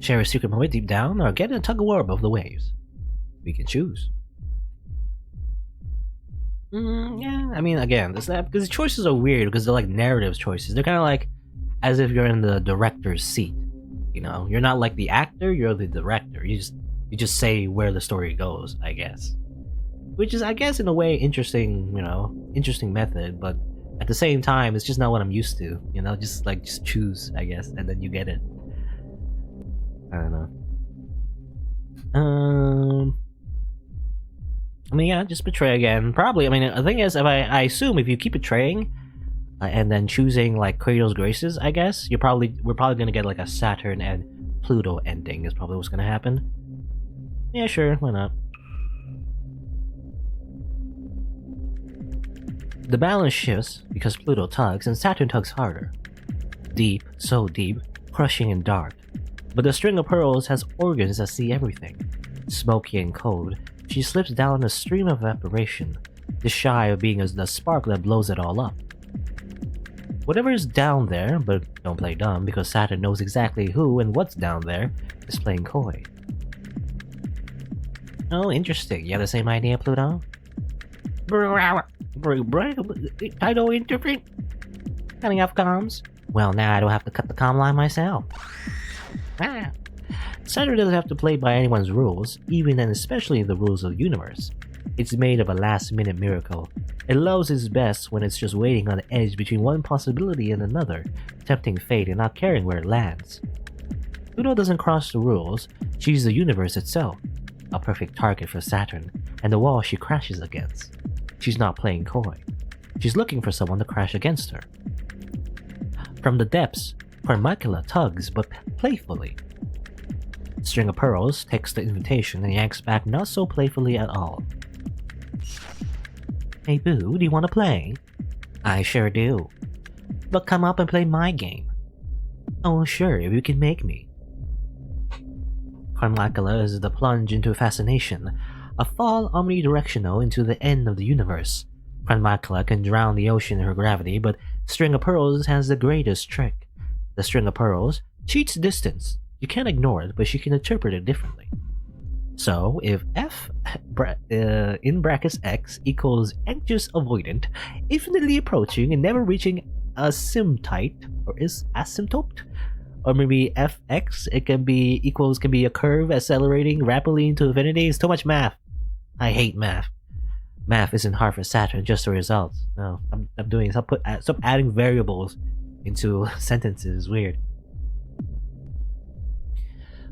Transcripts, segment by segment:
Share a secret moment deep down, or get in a tug-of-war above the waves. We can choose. Yeah, I mean, again, because the choices are weird because they're like narrative choices. They're kind of like as if you're in the director's seat. You know, you're not like the actor; you're the director. You just say where the story goes, I guess. Which is, I guess, in a way, interesting. You know, interesting method, but at the same time, it's just not what I'm used to. You know, just choose, I guess, and then you get it. I don't know. I mean, yeah, just betray again. Probably. I mean, the thing is, if I assume if you keep betraying, and then choosing like Kratos' Graces, I guess we're probably gonna get like a Saturn and Pluto ending. Is probably what's gonna happen. Yeah, sure, why not? The balance shifts because Pluto tugs and Saturn tugs harder. Deep, so deep, crushing and dark. But the string of pearls has organs that see everything. Smoky and cold, she slips down a stream of evaporation, just shy of being the spark that blows it all up. Whatever is down there, but don't play dumb because Saturn knows exactly who and what's down there, is playing coy. Oh, interesting. You have the same idea, Pluto? I don't interpret. Cutting off comms? Well, now I don't have to cut the comm line myself. Saturn doesn't have to play by anyone's rules, even and especially the rules of the universe. It's made of a last-minute miracle. It loves its best when it's just waiting on the edge between one possibility and another, tempting fate and not caring where it lands. Pluto doesn't cross the rules, she's the universe itself, a perfect target for Saturn, and the wall she crashes against. She's not playing coy. She's looking for someone to crash against her. From the depths, Carmicula tugs, but playfully. String of Pearls takes the invitation and yanks back not so playfully at all. Hey boo, do you want to play? I sure do. But come up and play my game. Oh sure, if you can make me. Carmicula is the plunge into fascination, a fall omnidirectional into the end of the universe. Carmicula can drown the ocean in her gravity, but String of Pearls has the greatest trick. The String of Pearls cheats distance. You can't ignore it, but she can interpret it differently. So, if f in brackets x equals anxious avoidant, infinitely approaching and never reaching asymptote, or is asymptote, or maybe fx, it can be a curve accelerating rapidly into infinity. It's too much math. I hate math. Math isn't hard for Saturn, just the results. No, I'm doing. Stop adding variables into sentences. It's weird.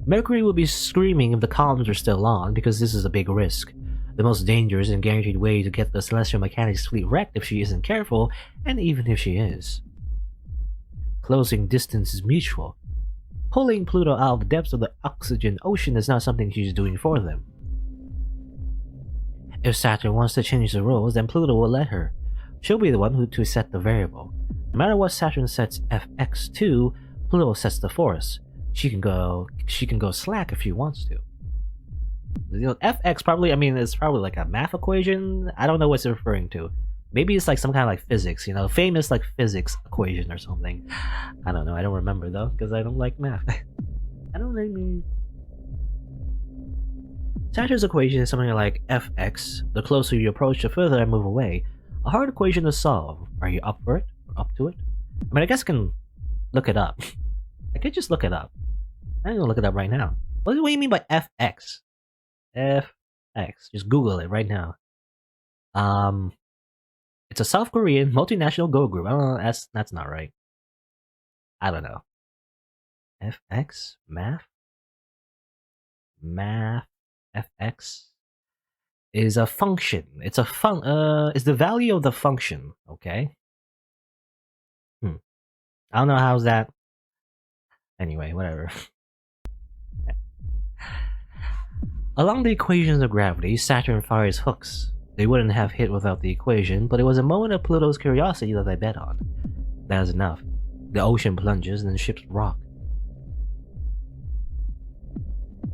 Mercury will be screaming if the columns are still on, because this is a big risk. The most dangerous and guaranteed way to get the Celestial Mechanics fleet wrecked if she isn't careful, and even if she is. Closing distance is mutual. Pulling Pluto out of the depths of the oxygen ocean is not something she's doing for them. If Saturn wants to change the rules, then Pluto will let her. She'll be the one to set the variable. No matter what Saturn sets fx to, Pluto sets the force. She can go slack if she wants to. You know, fx probably, I mean, it's probably like a math equation. I don't know what it's referring to. Maybe it's like some kind of like physics, you know, famous like physics equation or something. I don't know. I don't remember though, because I don't like math. I don't like math. Saturn's equation is something like fx. The closer you approach, the further I move away. A hard equation to solve. Are you up for it? Or up to it? I mean, I guess I can look it up. I could just look it up. I'm gonna look it up right now. What do you mean by fx? fx. Just Google it right now. It's a South Korean multinational girl group. I don't know. That's not right. I don't know. fx math. Fx is a function. It's the value of the function. Okay. I don't know how's that. Anyway, whatever. Along the equations of gravity, Saturn fires hooks. They wouldn't have hit without the equation, but it was a moment of Pluto's curiosity that they bet on. That is enough. The ocean plunges and the ships rock.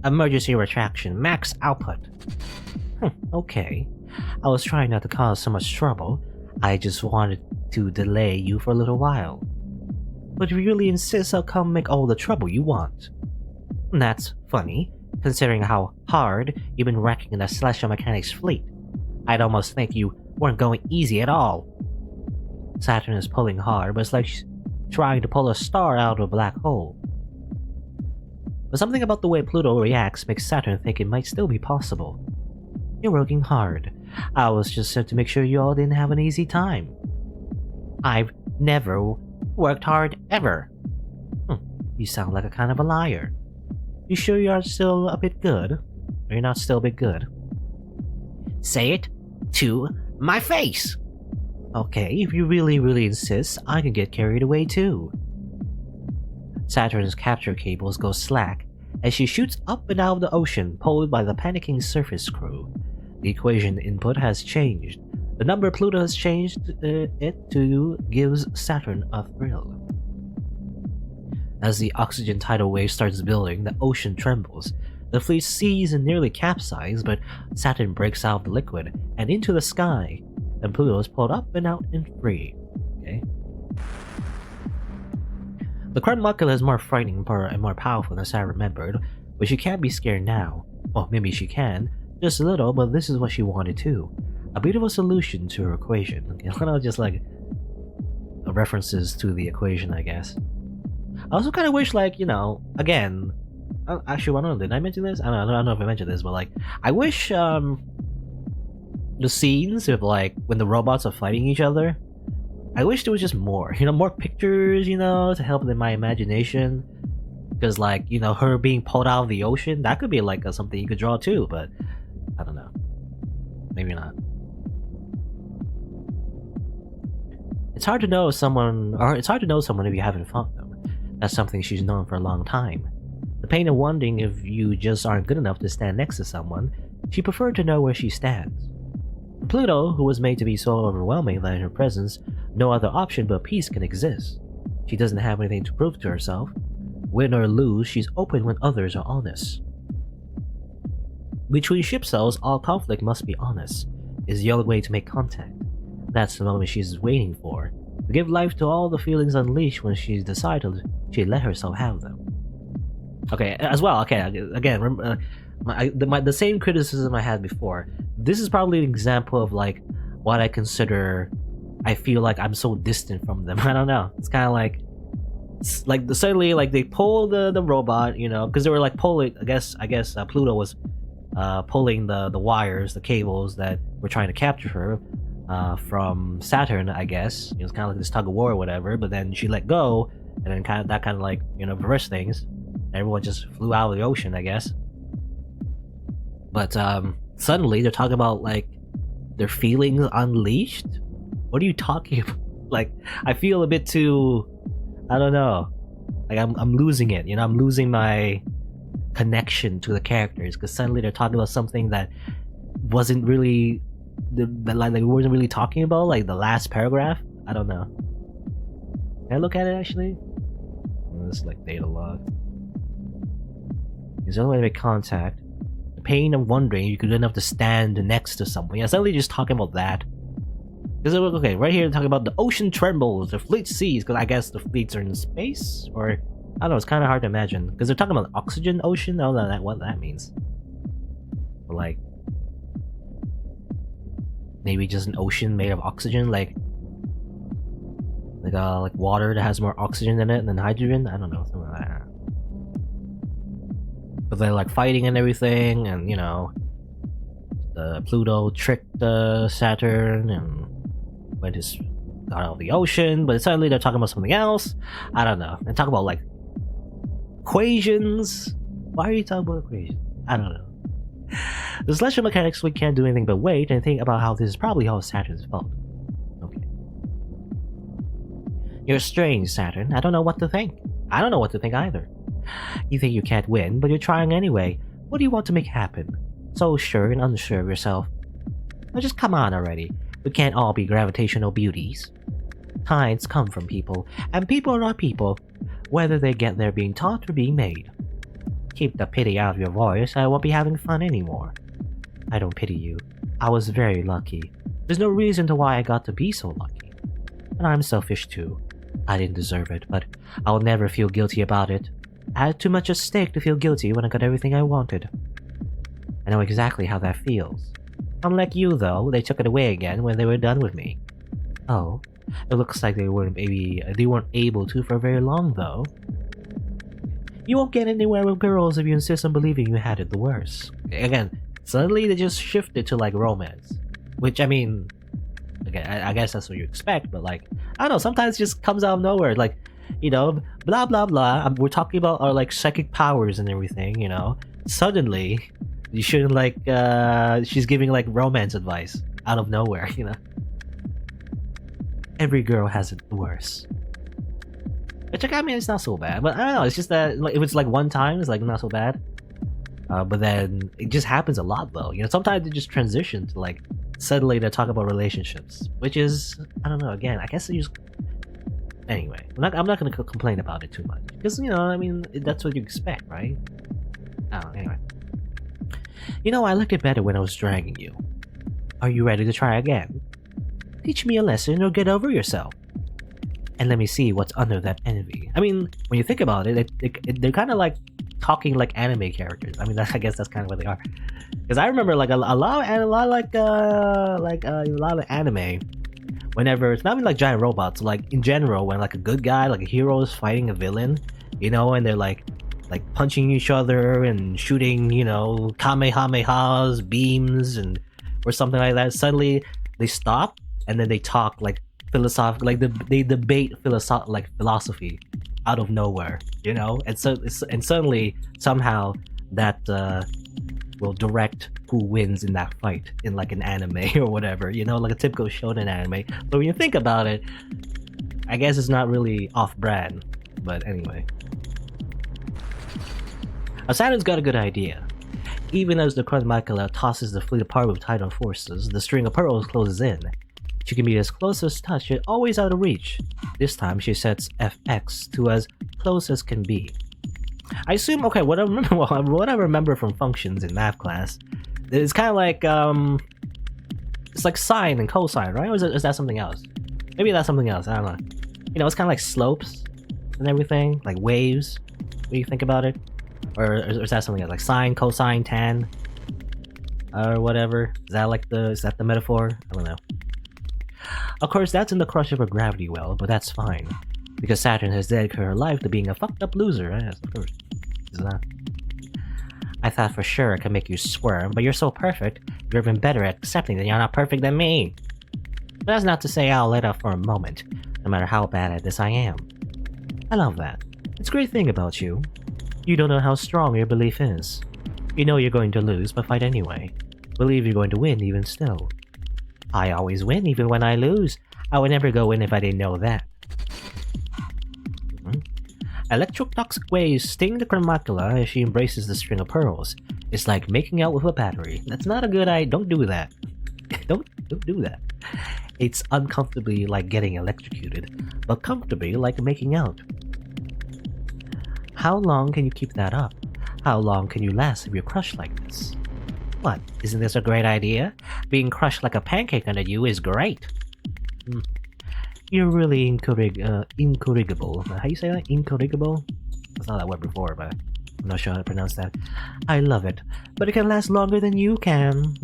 Emergency retraction, max output. Okay. I was trying not to cause so much trouble. I just wanted to delay you for a little while. But if you really insist, I'll come make all the trouble you want. That's funny, considering how hard you've been wrecking the Celestial Mechanics fleet. I'd almost think you weren't going easy at all. Saturn is pulling hard, but it's like she's trying to pull a star out of a black hole. But something about the way Pluto reacts makes Saturn think it might still be possible. You're working hard. I was just sent to make sure you all didn't have an easy time. I've never worked hard ever. You sound like a kind of a liar. You sure you are still a bit good? Or you're not still a bit good? Say it to my face! Okay, if you really insist, I can get carried away too. Saturn's capture cables go slack as she shoots up and out of the ocean, pulled by the panicking surface crew. The equation input has changed. The number Pluto has changed it to gives Saturn a thrill. As the oxygen tidal wave starts building, the ocean trembles. The fleet sees and nearly capsize, but Saturn breaks out of the liquid and into the sky, and Pluto is pulled up and out and free. Okay. The Crumbuckle is more frightening and more powerful than Sarah remembered, but she can't be scared now. Well, maybe she can, just a little, but this is what she wanted too. A beautiful solution to her equation. Okay, just like references to the equation, I guess. I also kind of wish, like, you know, again, actually, I don't know, did I mention this? I don't know if I mentioned this, but like, I wish the scenes of like when the robots are fighting each other, I wish there was just more, you know, more pictures, you know, to help in my imagination. Because, like, you know, her being pulled out of the ocean, that could be like something you could draw too, but I don't know. Maybe not. It's hard to know someone if you haven't fought them. That's something she's known for a long time. The pain of wondering if you just aren't good enough to stand next to someone, she preferred to know where she stands. Pluto, who was made to be so overwhelming that in her presence, no other option but peace can exist. She doesn't have anything to prove to herself. Win or lose, she's open when others are honest. Between ship cells, all conflict must be honest, is the only way to make contact. That's the moment she's waiting for, to give life to all the feelings unleashed when she's decided she'd let herself have them. Okay, as well, okay, again, the same criticism I had before. This is probably an example of like what I consider, I feel like I'm so distant from them. I don't know. It's kind of like suddenly like they pull the robot, you know, because they were like pulling. I guess Pluto was pulling the wires, the cables that were trying to capture her from Saturn. I guess it was kind of like this tug of war or whatever. But then she let go, and then kind of like, you know, reversed things. Everyone just flew out of the ocean, I guess. But suddenly they're talking about like their feelings unleashed. What are you talking about? Like, I feel a bit too, I don't know, like I'm losing it, you know, I'm losing my connection to the characters because suddenly they're talking about something that wasn't really like we weren't really talking about, like the last paragraph. I don't know. Can I look at it actually? This is like data log. There's no way to make contact. The pain of wondering you could enough to stand next to someone. Yeah, suddenly just talking about that. Okay, right here they're talking about the ocean trembles, the fleet sees, because I guess the fleets are in space, or I don't know. It's kind of hard to imagine because they're talking about oxygen ocean. I don't know what that means. Or like maybe just an ocean made of oxygen, like water that has more oxygen in it than hydrogen. I don't know, something like that. But they're like fighting and everything, and you know, the Pluto tricked Saturn and got out of the ocean, but suddenly they're talking about something else. I don't know. They talk about like equations. Why are you talking about equations? I don't know. The celestial mechanics, we can't do anything but wait and think about how this is probably how Saturn's fault. Okay. You're strange, Saturn. I don't know what to think. I don't know what to think either. You think you can't win, but you're trying anyway. What do you want to make happen? So sure and unsure of yourself. Now just come on already. We can't all be gravitational beauties. Kinds come from people, and people are not people, whether they get there being taught or being made. Keep the pity out of your voice, I won't be having fun anymore. I don't pity you. I was very lucky. There's no reason to why I got to be so lucky. And I'm selfish too. I didn't deserve it, but I'll never feel guilty about it. I had too much at stake to feel guilty when I got everything I wanted. I know exactly how that feels. Unlike you, though, they took it away again when they were done with me. Oh, it looks like they weren't able to for very long, though. You won't get anywhere with girls if you insist on believing you had it the worst. Again, suddenly they just shifted to like romance, which I mean, again, I guess that's what you expect, but like, I don't know, sometimes it just comes out of nowhere, like, you know, blah blah blah. We're talking about our like psychic powers and everything, you know. Suddenly, you shouldn't like, she's giving like romance advice out of nowhere, you know. Every girl has it worse. Which, I mean, it's not so bad, but I don't know, it's just that like, if it's like one time, it's like not so bad. But then it just happens a lot though, you know. Sometimes they just transition to like suddenly they talk about relationships, which is, I don't know. Again, I guess they just anyway. I'm not gonna complain about it too much because, you know, I mean, that's what you expect, right? Oh, anyway. You know, I liked it better when I was dragging you. Are you ready to try again? Teach me a lesson or get over yourself. And let me see what's under that envy. I mean, when you think about it, they're kind of like talking like anime characters. I mean, I guess that's kind of what they are. Because I remember like a lot of anime. Whenever it's not even like giant robots, like in general, when like a good guy, like a hero, is fighting a villain, you know, and they're like punching each other and shooting, you know, kamehamehas, beams, and or something like that. Suddenly they stop and then they talk like philosophical, like they debate philosophy out of nowhere, you know, and suddenly somehow that will direct who wins in that fight in like an anime or whatever, you know, like a typical shonen anime. But when you think about it, I guess it's not really off-brand. But anyway, Saturn's got a good idea. Even as the Chronomacula tosses the fleet apart with Titan forces, the string of pearls closes in. She can be as close as touch, yet always out of reach. This time, she sets FX to as close as can be. I assume, okay, what I remember from functions in math class, it's kind of like, it's like sine and cosine, right? Or is that something else? Maybe that's something else, I don't know. You know, it's kind of like slopes and everything, like waves, when you think about it. Or is that something else, like sine, cosine, tan, or whatever? Is that the metaphor? I don't know. Of course, that's in the crush of her gravity well, but that's fine. Because Saturn has dedicated her life to being a fucked up loser, yes, of course. Isn't that? I thought for sure I could make you squirm, but you're so perfect, you're even better at accepting that you're not perfect than me. But that's not to say I'll let up for a moment, no matter how bad at this I am. I love that. It's a great thing about you. You don't know how strong your belief is. You know you're going to lose, but fight anyway. Believe you're going to win even still. I always win, even when I lose. I would never go in if I didn't know that. Electrotoxic waves sting the Chronomacula as she embraces the string of pearls. It's like making out with a battery. That's not a good idea. Don't do that. don't do that. It's uncomfortably like getting electrocuted, but comfortably like making out. How long can you keep that up? How long can you last if you're crushed like this? What? Isn't this a great idea? Being crushed like a pancake under you is great. You're really incorrigible. How you say that? Incorrigible? I saw that word before, but I'm not sure how to pronounce that. I love it. But it can last longer than you can.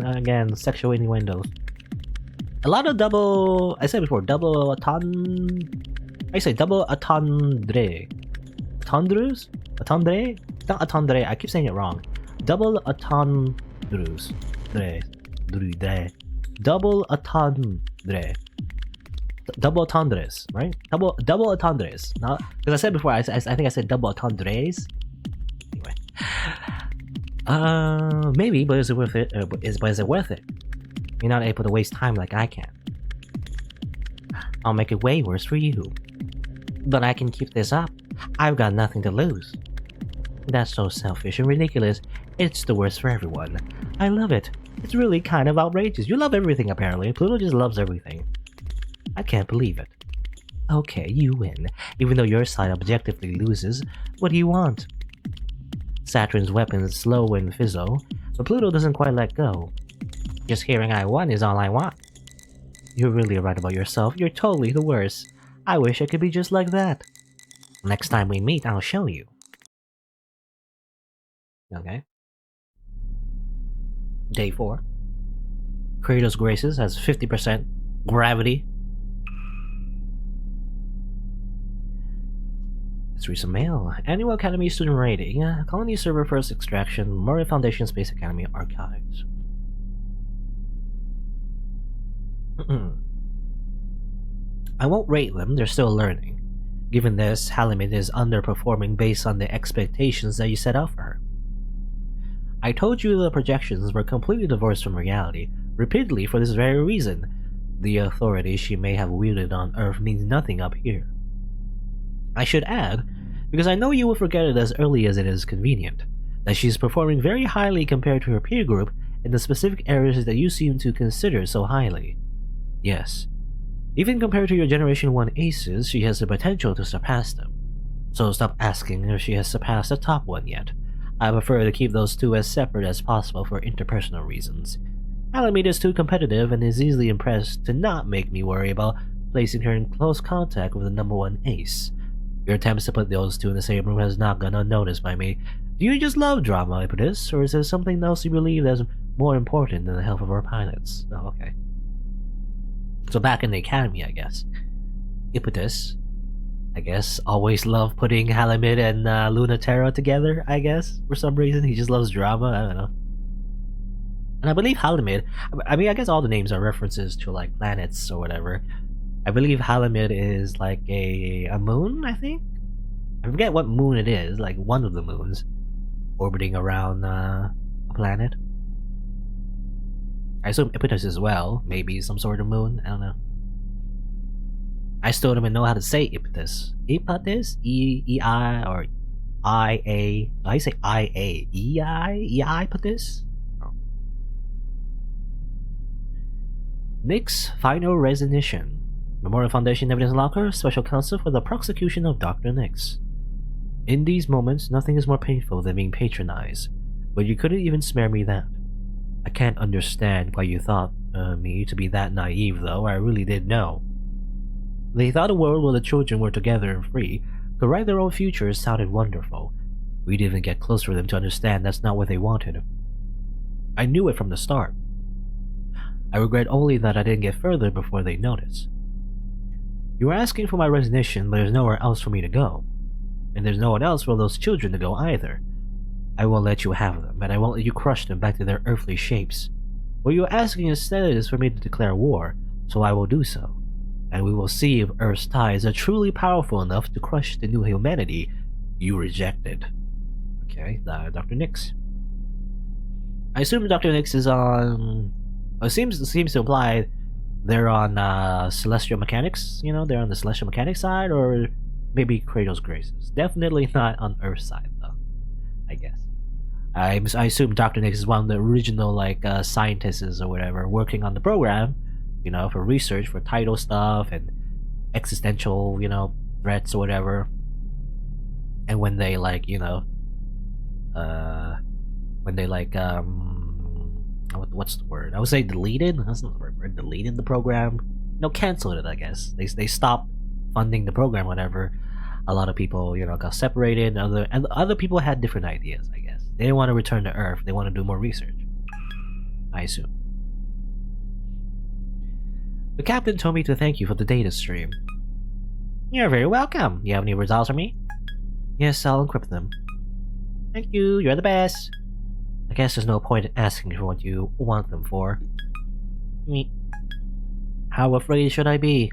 Again, sexual innuendos. A lot of double... I said before, double double attendre. Attendres? Attendre? Not attendre, I keep saying it wrong. Double attendres. Double attendre. Double attendres, right? Double attendres. Not because I said before. I think I said double attendres. Anyway, maybe, but is it worth it? Is it worth it? You're not able to waste time like I can. I'll make it way worse for you. But I can keep this up. I've got nothing to lose. That's so selfish and ridiculous. It's the worst for everyone. I love it. It's really kind of outrageous. You love everything apparently. Pluto just loves everything. I can't believe it. Okay, you win. Even though your side objectively loses, what do you want? Saturn's weapons slow and fizzle, but Pluto doesn't quite let go. Just hearing I won is all I want. You're really right about yourself. You're totally the worst. I wish I could be just like that. Next time we meet, I'll show you. Okay. Day 4. Kratos Graces has 50% gravity. Let's read some mail. Annual Academy student rating. Colony server first extraction. Murray Foundation Space Academy archives. I won't rate them, they're still learning. Given this, Halimid is underperforming based on the expectations that you set out for her. I told you the projections were completely divorced from reality, repeatedly for this very reason. The authority she may have wielded on Earth means nothing up here. I should add, because I know you will forget it as early as it is convenient, that she is performing very highly compared to her peer group in the specific areas that you seem to consider so highly. Yes, even compared to your Generation 1 aces, she has the potential to surpass them. So stop asking if she has surpassed the top one yet. I prefer to keep those two as separate as possible for interpersonal reasons. Alameda is too competitive and is easily impressed to not make me worry about placing her in close contact with the number 1 ace. Your attempts to put those two in the same room has not gone unnoticed by me. Do you just love drama, Ipodis, or is there something else you believe that's more important than the health of our pilots? Oh, okay. So back in the academy, I guess. Ipodis, I guess, always loved putting Halimid and Lunatera together, I guess. For some reason, he just loves drama, I don't know. And I believe Halimid, I mean, I guess all the names are references to, like, planets or whatever. I believe Halimid is, like, a moon, I think? I forget what moon it is, like, one of the moons. Orbiting around a planet. I assume Ipodis as well, maybe some sort of moon, I don't know. I still don't even know how to say Ipodis. Ipodis? E-I or I-A? I say I-A. E-I? E-I Ipodis? Oh. Nick's final resignation. Memorial Foundation Evidence Locker, Special Counsel for the Prosecution of Dr. Nix. In these moments, nothing is more painful than being patronized, but you couldn't even spare me that. I can't understand why you thought me to be that naive, though. I really did know. They thought a world where the children were together and free, could write their own futures sounded wonderful. We didn't even get close for them to understand that's not what they wanted. I knew it from the start. I regret only that I didn't get further before they noticed. You were asking for my resignation, but there's nowhere else for me to go. And there's no one else for those children to go either. I won't let you have them, and I won't let you crush them back to their earthly shapes. What you're asking instead is for me to declare war, so I will do so. And we will see if Earth's ties are truly powerful enough to crush the new humanity you rejected. Okay, Dr. Nix. I assume Dr. Nix is on... It seems to imply they're on Celestial Mechanics, you know, they're on the Celestial Mechanics side, or maybe Kratos Graces. Definitely not on Earth's side, though, I guess. I assume Dr. Nix is one of the original, like, scientists or whatever, working on the program, you know, for research, for tidal stuff, and existential, you know, threats or whatever. And when they, like, you know, when they, like, what's the word? I would say deleted? That's not the right word. Deleted the program? No, canceled it, I guess. They stopped funding the program, whatever. A lot of people, you know, got separated, and other people had different ideas, I guess. They didn't want to return to Earth, they want to do more research. I assume. The captain told me to thank you for the data stream. You're very welcome. You have any results for me? Yes, I'll encrypt them. Thank you, you're the best. I guess there's no point in asking for what you want them for. How afraid should I be?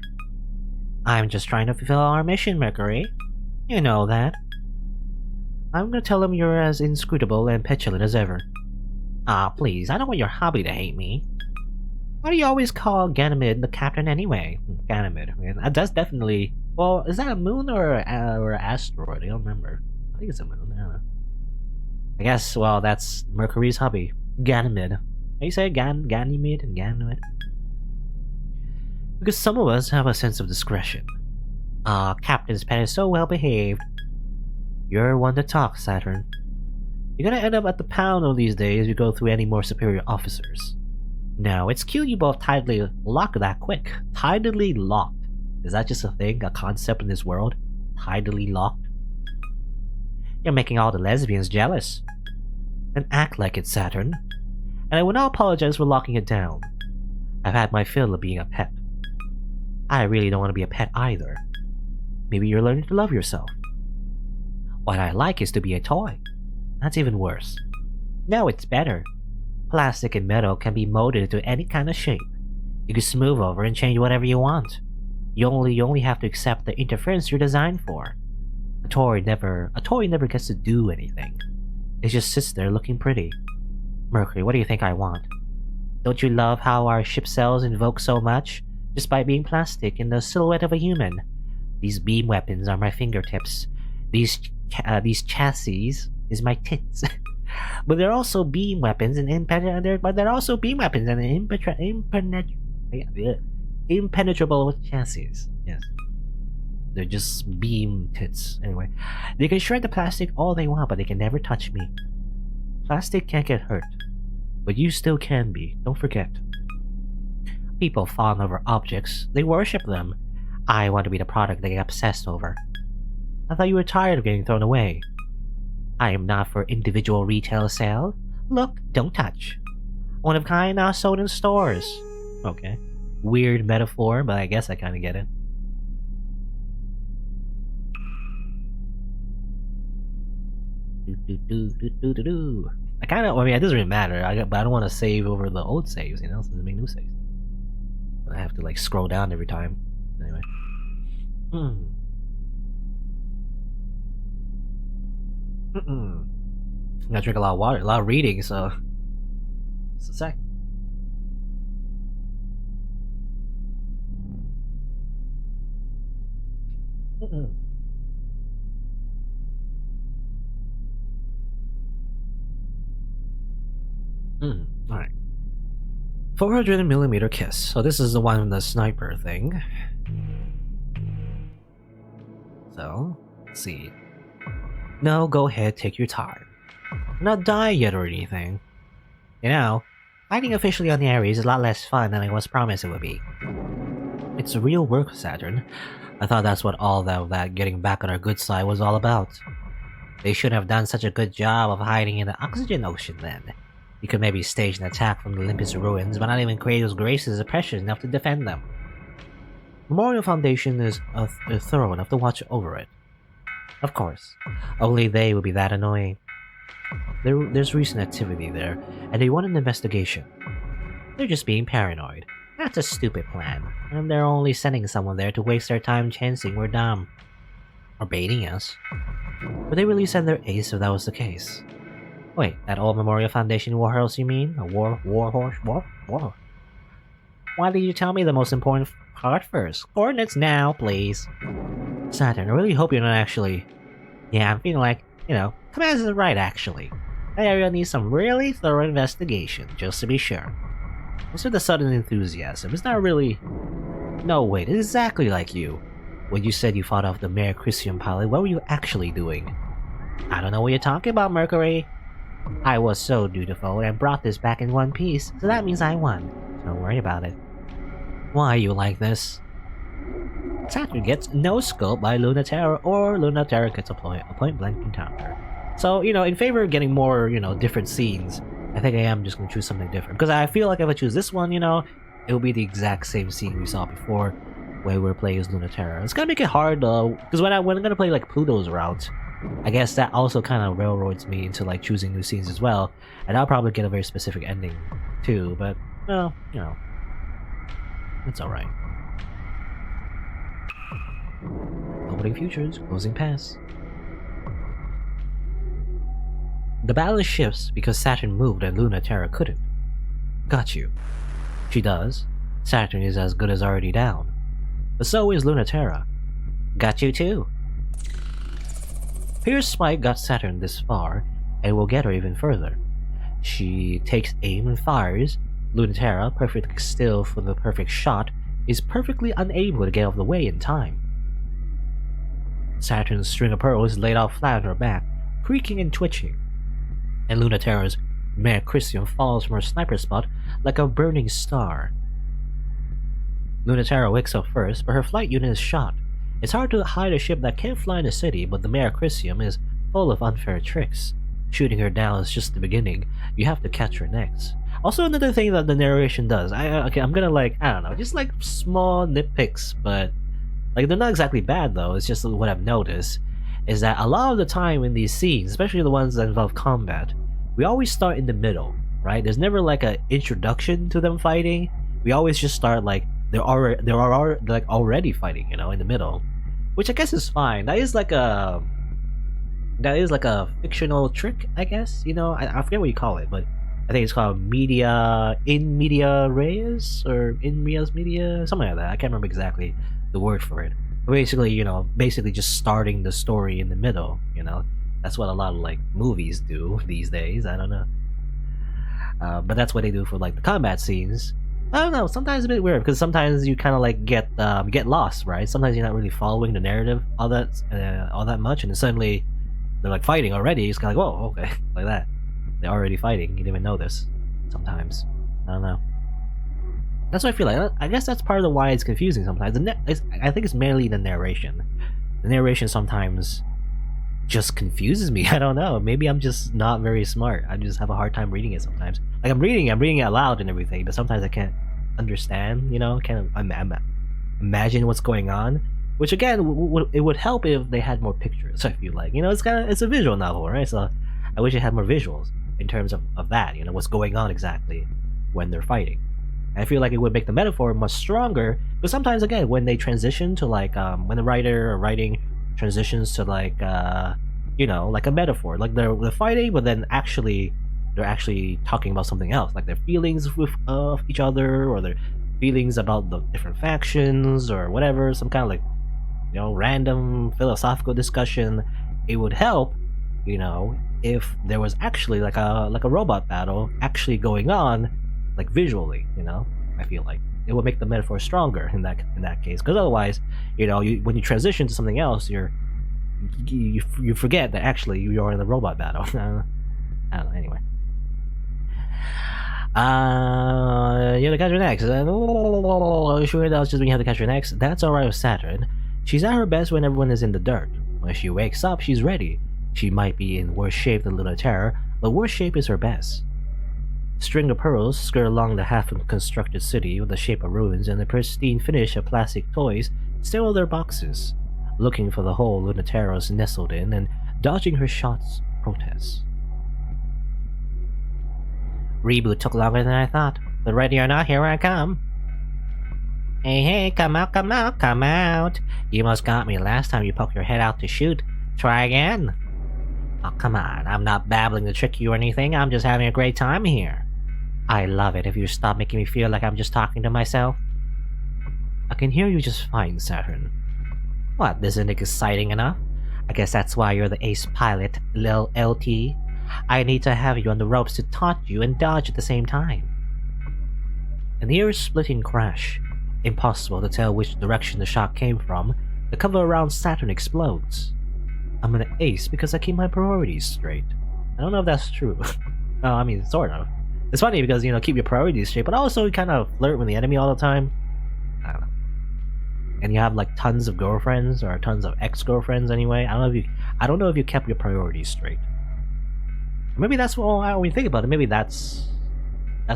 I'm just trying to fulfill our mission, Mercury. You know that. I'm gonna tell them you're as inscrutable and petulant as ever. Ah, please, I don't want your hobby to hate me. Why do you always call Ganymede the captain anyway? Ganymede. That's definitely... Well, is that a moon or an asteroid? I don't remember. I think it's a moon. I don't know. I guess, well, that's Mercury's hobby. Ganymede. How you say Ganymede and Ganymede? Because some of us have a sense of discretion. Ah, Captain's pet is so well behaved. You're one to talk, Saturn. You're gonna end up at the pound of these days if you go through any more superior officers. No, it's cute you both tidally locked that quick. Tidally locked. Is that just a thing? A concept in this world? Tidally locked? You're making all the lesbians jealous. Then act like it, Saturn. And I will not apologize for locking it down. I've had my fill of being a pet. I really don't want to be a pet either. Maybe you're learning to love yourself. What I like is to be a toy. That's even worse. No, it's better. Plastic and metal can be molded into any kind of shape. You can smooth over and change whatever you want. You only have to accept the interference you're designed for. A toy never gets to do anything. It just sits there looking pretty. Mercury, what do you think I want? Don't you love how our ship cells invoke so much, just by being plastic in the silhouette of a human? These beam weapons are my fingertips. These chassis is my tits. But they're also beam weapons and impenetrable chassis. Yes. They're just beam tits. Anyway, they can shred the plastic all they want, but they can never touch me. Plastic can't get hurt, but you still can be, don't forget. People fawn over objects, they worship them. I want to be the product they get obsessed over. I thought you were tired of getting thrown away. I am not for individual retail sale. Look, don't touch. One of kind now sold in stores. Okay. Weird metaphor, but I guess I kind of get it. I mean, it doesn't really matter, but I don't want to save over the old saves, you know, since I make new saves. But I have to, like, scroll down every time. Anyway. I gotta drink a lot of water, a lot of reading, so... Just a sec. Alright. 400mm kiss. So this is the one with the sniper thing. So, let's see. No, go ahead, take your time. I'm not die yet or anything. You know, fighting officially on the area is a lot less fun than I was promised it would be. It's real work, Saturn. I thought that's what all that getting back on our good side was all about. They shouldn't have done such a good job of hiding in the oxygen ocean then. You could maybe stage an attack from the Olympus ruins, but not even Kratos' graces are precious enough to defend them. Memorial Foundation is thorough enough to watch over it. Of course, only they would be that annoying. There's recent activity there, and they want an investigation. They're just being paranoid. That's a stupid plan, and they're only sending someone there to waste their time chancing we're dumb. Or baiting us. Would they really send their ace if that was the case? Wait, that old Memorial Foundation warhorse you mean? A warhorse? Why did you tell me the most important part first? Coordinates now, please. Saturn, I really hope you're not actually... Yeah, I'm feeling like, you know, Commands is right actually. That area needs some really thorough investigation, just to be sure. What's with the sudden enthusiasm? It's not really... No, wait, it's exactly like you. When you said you fought off the Mare Christian pilot, what were you actually doing? I don't know what you're talking about, Mercury. I was so dutiful and I brought this back in one piece, so that means I won. Don't worry about it. Why are you like this? Saturn gets no scope by Lunaterra, or Lunaterra gets a point-blank encounter. So, you know, in favor of getting more, you know, different scenes, I think I am just gonna choose something different. Because I feel like if I choose this one, you know, it will be the exact same scene we saw before, where we're playing as Lunaterra. It's gonna make it hard though, because when I'm gonna play like Pluto's route, I guess that also kind of railroads me into like choosing new scenes as well, and I'll probably get a very specific ending too, but, well, you know, it's alright. Opening futures, closing pass. The balance shifts because Saturn moved and Lunaterra couldn't. Got you. She does. Saturn is as good as already down. But so is Lunaterra. Got you too. Pierce Spike got Saturn this far, and will get her even further. She takes aim and fires. Lunaterra, perfectly still for the perfect shot, is perfectly unable to get out of the way in time. Saturn's string of pearls is laid out flat on her back, creaking and twitching, and Lunaterra's Mare Christian falls from her sniper spot like a burning star. Lunaterra wakes up first, but her flight unit is shot. It's hard to hide a ship that can't fly in a city, but the Mare Christian is full of unfair tricks. Shooting her down is just the beginning. You have to catch her next. Also, another thing that the narration does, okay, I'm gonna like, I don't know, just like small nitpicks, but like they're not exactly bad though. It's just what I've noticed is that a lot of the time in these scenes, especially the ones that involve combat, we always start in the middle, right? There's never like an introduction to them fighting. We always just start like they're already fighting, in the middle, which I guess is fine. That is like a fictional trick, I guess. I forget what you call it, but I think it's called media res or in medias media, something like that. I can't remember exactly the word for it. But basically just starting the story in the middle. That's what a lot of like movies do these days. I don't know, but that's what they do for like the combat scenes. I don't know. Sometimes it's a bit weird because sometimes you kind of like get lost, right? Sometimes you're not really following the narrative all that much, and then suddenly they're like fighting already. It's kind of like, whoa, okay, like that. They're already fighting. You didn't even know this. Sometimes, I don't know. That's what I feel like. I guess that's part of the why it's confusing sometimes. I think it's mainly the narration. The narration sometimes just confuses me. I don't know. Maybe I'm just not very smart. I just have a hard time reading it sometimes. Like I'm reading it out loud and everything, but sometimes I can't understand. Can't imagine what's going on. Which again, it would help if they had more pictures. I feel like it's a visual novel, right? So I wish it had more visuals in terms of that. What's going on exactly when they're fighting. I feel like it would make the metaphor much stronger. But sometimes, again, when they transition to like when the writer or writing transitions to like like a metaphor, like they're fighting, but then they're actually talking about something else, like their feelings with each other, or their feelings about the different factions, or whatever, some kind of like random philosophical discussion. It would help, if there was actually like a robot battle actually going on, like visually. I feel like it would make the metaphor stronger in that case, because otherwise, when you transition to something else, you forget that actually you're in the robot battle. I don't know. Anyway, you have to catch her next. Sure, that was just when you have to catch her next. That's alright with Saturn. She's at her best when everyone is in the dirt. When she wakes up, she's ready. She might be in worse shape than Lunar Terror, but worse shape is her best. String of pearls skirt along the half-constructed city with the shape of ruins and the pristine finish of plastic toys still in their boxes, looking for the hole Lunatero's nestled in and dodging her shots of protest. Reboot took longer than I thought, but ready or not, here I come. Hey, come out, come out, come out. You must got me last time you poked your head out to shoot. Try again. Oh, come on, I'm not babbling to trick you or anything, I'm just having a great time here. I love it if you stop making me feel like I'm just talking to myself. I can hear you just fine, Saturn. What, isn't it exciting enough? I guess that's why you're the ace pilot, Lil LT. I need to have you on the ropes to taunt you and dodge at the same time. An ear-splitting crash. Impossible to tell which direction the shot came from. The cover around Saturn explodes. I'm an ace because I keep my priorities straight. I don't know if that's true. Oh, I mean, sort of. It's funny because, keep your priorities straight, but also you kind of flirt with the enemy all the time. I don't know. And you have like tons of girlfriends or tons of ex-girlfriends anyway. I don't know if you kept your priorities straight. Maybe that's when we think about it. Maybe that's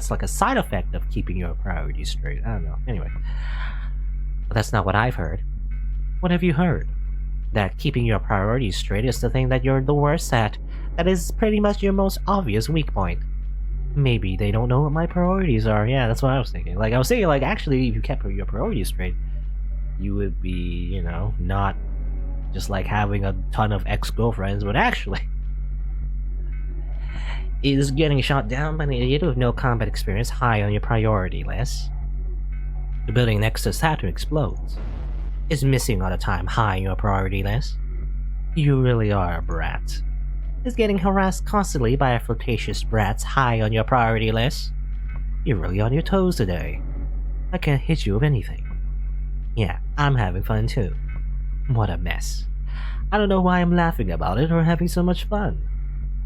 like a side effect of keeping your priorities straight. I don't know. Anyway, but that's not what I've heard. What have you heard? That keeping your priorities straight is the thing that you're the worst at. That is pretty much your most obvious weak point. Maybe they don't know what my priorities are. Yeah, that's what I was thinking. Like, I was thinking, like, actually, if you kept your priorities straight, you would be, not just, like, having a ton of ex-girlfriends, but actually is getting shot down by an idiot with no combat experience high on your priority list. The building next to Saturn explodes. Is missing all the time high on your priority list. You really are a brat. Is getting harassed constantly by a flirtatious brats high on your priority list. You're really on your toes today. I can't hit you with anything. Yeah, I'm having fun too. What a mess. I don't know why I'm laughing about it or having so much fun.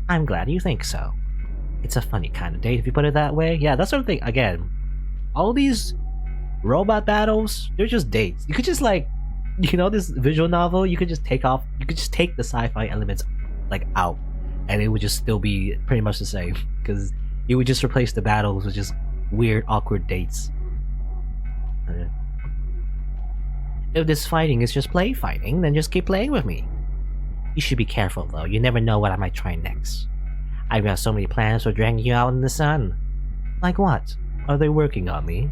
I'm glad you think so. It's a funny kind of date if you put it that way. Yeah, that's sort of thing. Again, all these robot battles, they're just dates. You could just like, this visual novel, you could just take the sci-fi elements like out. and it would just still be pretty much the same because you would just replace the battles with just weird, awkward dates. If this fighting is just play fighting, then just keep playing with me. You should be careful though, you never know what I might try next. I've got so many plans for dragging you out in the sun. Like what? Are they working on me?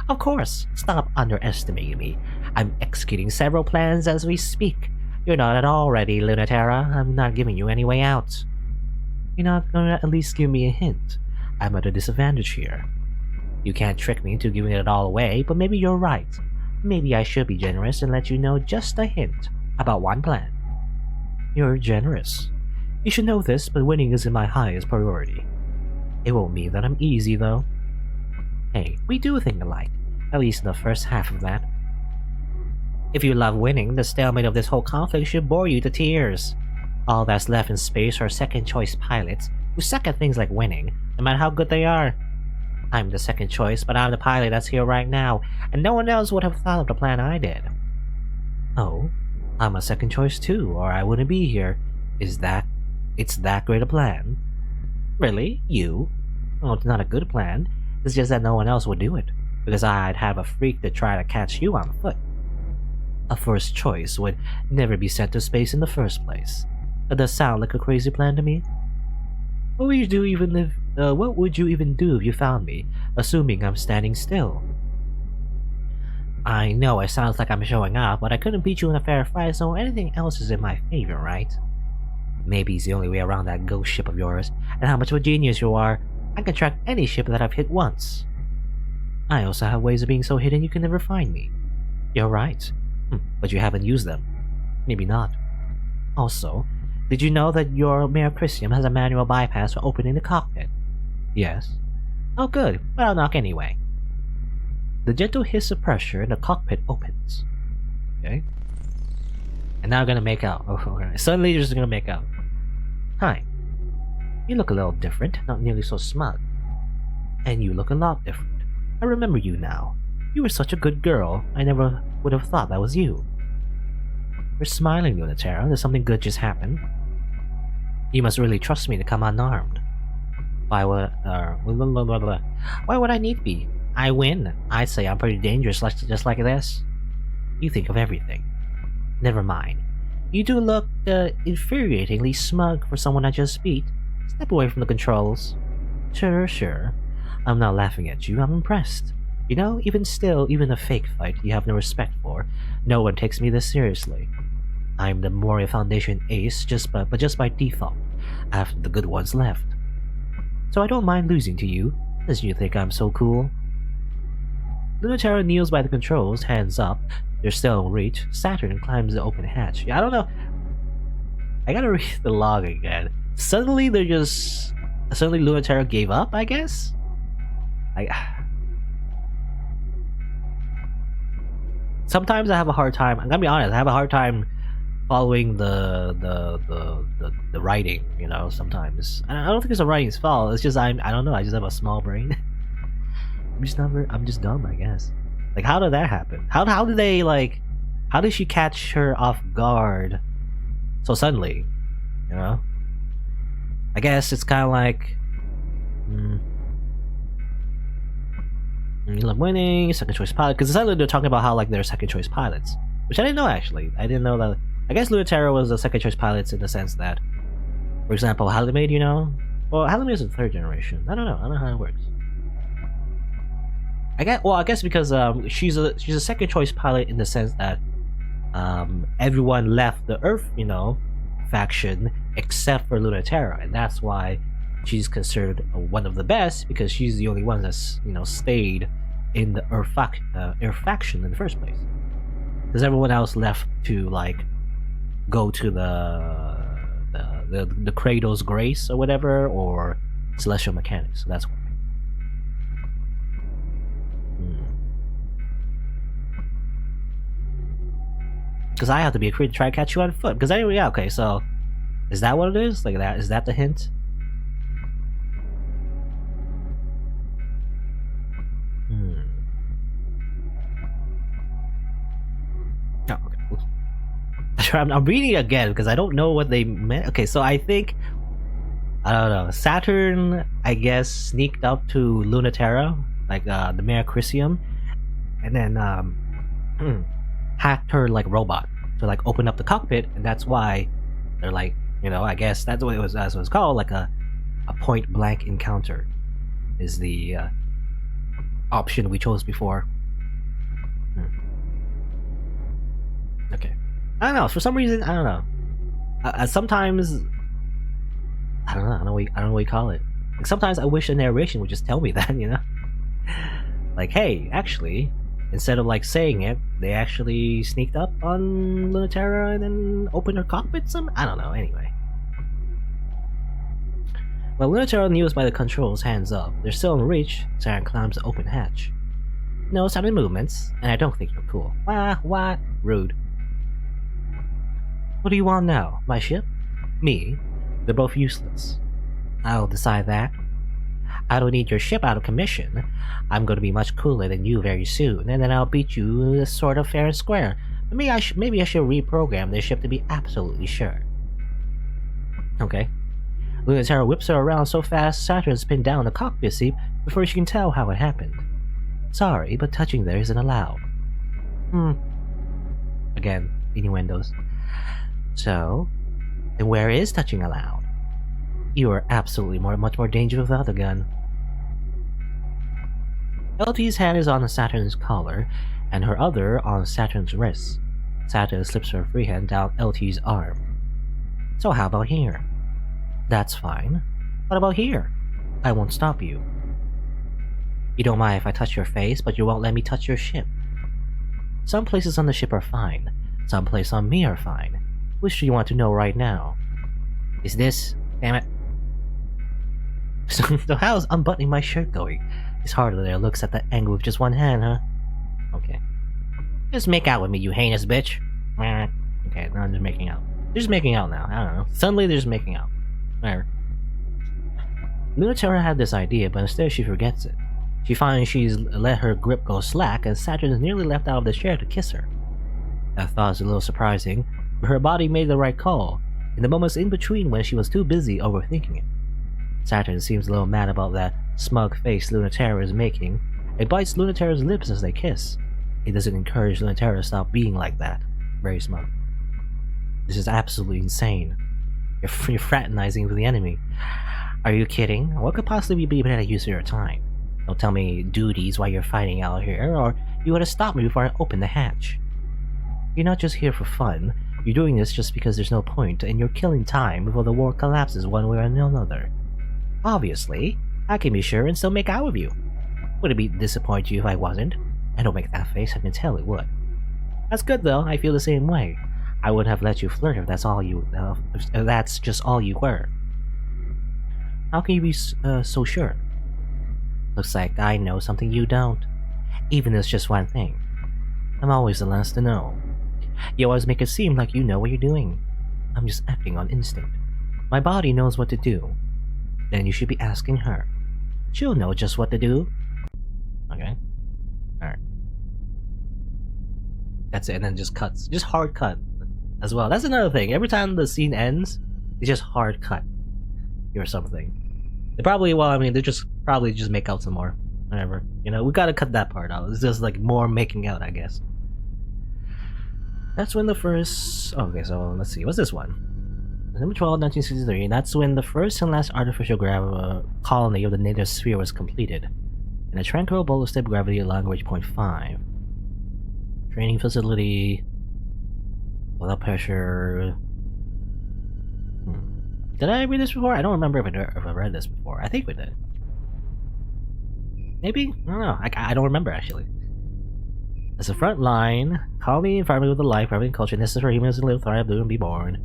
Of course, stop underestimating me. I'm executing several plans as we speak. You're not at all ready, Lunatera. I'm not giving you any way out. You're not gonna at least give me a hint. I'm at a disadvantage here. You can't trick me into giving it all away, but maybe you're right. Maybe I should be generous and let you know just a hint about one plan. You're generous. You should know this, but winning isn't my highest priority. It won't mean that I'm easy, though. Hey, we do think alike, at least in the first half of that. If you love winning, the stalemate of this whole conflict should bore you to tears. All that's left in space are second-choice pilots who suck at things like winning, no matter how good they are. I'm the second choice, but I'm the pilot that's here right now, and no one else would have thought of the plan I did. Oh, I'm a second choice too, or I wouldn't be here. It's that great a plan? Really? You? Well, it's not a good plan. It's just that no one else would do it, because I'd have a freak to try to catch you on foot. A first choice would never be sent to space in the first place. That does sound like a crazy plan to me. What would you even do if you found me, assuming I'm standing still? I know it sounds like I'm showing off, but I couldn't beat you in a fair fight, so anything else is in my favor, right? Maybe it's the only way around that ghost ship of yours, and how much of a genius you are. I can track any ship that I've hit once. I also have ways of being so hidden you can never find me. You're right. But you haven't used them. Maybe not. Also, did you know that your Mare Christium has a manual bypass for opening the cockpit? Yes. Oh good, but I'll knock anyway. The gentle hiss of pressure in the cockpit opens. Okay. And now we're gonna make out. Oh, okay. Suddenly you're just gonna make out. Hi. You look a little different, not nearly so smug. And you look a lot different. I remember you now. You were such a good girl, I never would have thought that was you. You're smiling, Lunatera. Did something good just happen? You must really trust me to come unarmed. Why would I need to be? I win. I'd say I'm pretty dangerous just like this. You think of everything. Never mind. You do look infuriatingly smug for someone I just beat. Step away from the controls. Sure. I'm not laughing at you, I'm impressed. You know, even still, even a fake fight you have no respect for, no one takes me this seriously. I'm the Moria Foundation ace just by default, after the good ones left. So I don't mind losing to you, as you think I'm so cool. Lunatera kneels by the controls, hands up. They're still in reach. Saturn climbs the open hatch. Yeah, I don't know. I gotta read the log again. Suddenly Lunatera gave up, I guess? Sometimes I have a hard time. I'm gonna be honest. I have a hard time following the writing. You know, sometimes I don't think it's the writing's fault. It's just I don't know. I just have a small brain. I'm just dumb, I guess. Like, how did that happen? How did they how did she catch her off guard so suddenly? You know. I guess it's kind of like. You love winning, second choice pilot. Because suddenly they're talking about how they're second choice pilots, which I didn't know actually. I didn't know that. I guess Lunatera was a second choice pilot in the sense that, for example, Halimade, you know, well, Halimade is a third generation. I don't know how it works. I guess because she's a second choice pilot in the sense that everyone left the Earth, you know, faction except for Lunatera, and that's why she's considered one of the best, because she's the only one that's, you know, stayed in the Earth faction in the first place. Because everyone else left to go to the Kratos Grace or whatever, or Celestial Mechanics. So that's why. Because I have to be a creature to try to catch you on foot. Because anyway, yeah, okay, so is that what it is? Like that? Is that the hint? Oh, okay. I'm reading it again because I don't know what they meant. Okay, so I think I don't know. Saturn, I guess, sneaked up to Lunaterra, like the Mare Crisium, and then hacked her like robot to like open up the cockpit, and that's why they're like, I guess that's what it was. That's what it's called, like a point blank encounter, is the option we chose before. Okay, I don't know. For some reason, I don't know. Sometimes I don't know. I don't know what you call it. Like sometimes I wish a narration would just tell me that, like, hey, actually, instead of like saying it, they actually sneaked up on Lunaterra and then opened her cockpit. I don't know. Anyway, while Lunaterra kneels by the controls, hands up, they're still in reach. Saturn climbs the open hatch. No sudden movements, and I don't think you're cool. What? Rude. What do you want now? My ship? Me? They're both useless. I'll decide that. I don't need your ship out of commission. I'm going to be much cooler than you very soon, and then I'll beat you sort of fair and square. Maybe I should reprogram this ship to be absolutely sure. Okay. Lunaterra whips her around so fast, Saturn's pinned down the cockpit seat before she can tell how it happened. Sorry, but touching there isn't allowed. Again, innuendos. So, then where is touching allowed? You are absolutely much more dangerous with the other gun. LT's hand is on Saturn's collar, and her other on Saturn's wrist. Saturn slips her free hand down LT's arm. So how about here? That's fine. What about here? I won't stop you. You don't mind if I touch your face, but you won't let me touch your ship. Some places on the ship are fine. Some places on me are fine. Which do you want to know right now? Is this... Damn it. So how's unbuttoning my shirt going? It's harder there looks at the angle with just one hand, huh? Okay. Just make out with me, you heinous bitch. Okay, now I'm just making out. They're just making out now. I don't know. Suddenly they're just making out. Whatever. Lunaterra had this idea, but instead she forgets it. She finds she's let her grip go slack, and Saturn is nearly left out of the chair to kiss her. That thought is a little surprising, but her body made the right call, in the moments in between when she was too busy overthinking it. Saturn seems a little mad about that smug face Lunaterra is making. It bites Lunaterra's lips as they kiss. It doesn't encourage Lunaterra to stop being like that. Very smug. This is absolutely insane. You're fraternizing with the enemy. Are you kidding? What could possibly be a better use of your time? Don't tell me duties while you're fighting out here, or you want to stop me before I open the hatch. You're not just here for fun. You're doing this just because there's no point, and you're killing time before the war collapses one way or another. Obviously, I can be sure and still make out with you. Would it disappoint you if I wasn't? I don't make that face, I can tell it would. That's good though, I feel the same way. I wouldn't have let you flirt if that's just all you were. How can you be so sure? Looks like I know something you don't. Even if it's just one thing. I'm always the last to know. You always make it seem like you know what you're doing. I'm just acting on instinct. My body knows what to do. Then you should be asking her. She'll know just what to do. Okay. Alright. That's it, and then just cuts. Just hard cut as well. That's another thing. Every time the scene ends, it's just hard cut. Or something. They probably, they just probably just make out some more. Whatever. We gotta cut that part out. It's just like more making out, I guess. That's when the first... Okay, so let's see. What's this one? December 12, 1963. That's when the first and last artificial colony of the native sphere was completed. In a tranquil ballistic gravity along range 0.5. Training facility... Without pressure... Did I read this before? I don't remember if I read this before. I think we did. Maybe? I don't know. I don't remember, actually. As a front line, colony environment with the life, prevalent culture necessary for humans to live, thrive, live, and be born.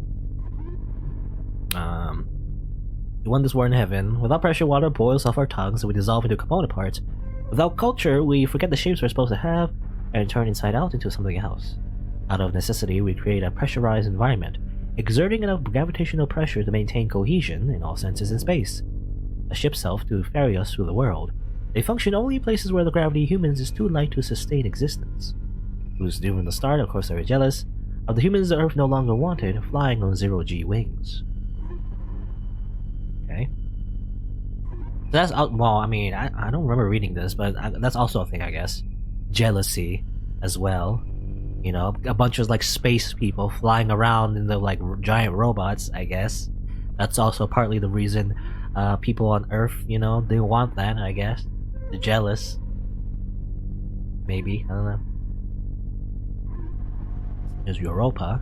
We won this war in heaven. Without pressure, water boils off our tongues, so we dissolve into component parts. Without culture, we forget the shapes we're supposed to have, and turn inside out into something else. Out of necessity, we create a pressurized environment, exerting enough gravitational pressure to maintain cohesion in all senses in space. A ship's self to ferry us through the world. They function only in places where the gravity of humans is too light to sustain existence. It was doomed from the start, of course they were jealous. Of the humans the Earth no longer wanted, flying on zero-G wings. Okay. That's well. I mean, I don't remember reading this, but that's also a thing, I guess. Jealousy, as well. You know, a bunch of like space people flying around in the like giant robots. I guess that's also partly the reason people on Earth, you know, they want that. I guess they're jealous. Maybe I don't know. There's Europa.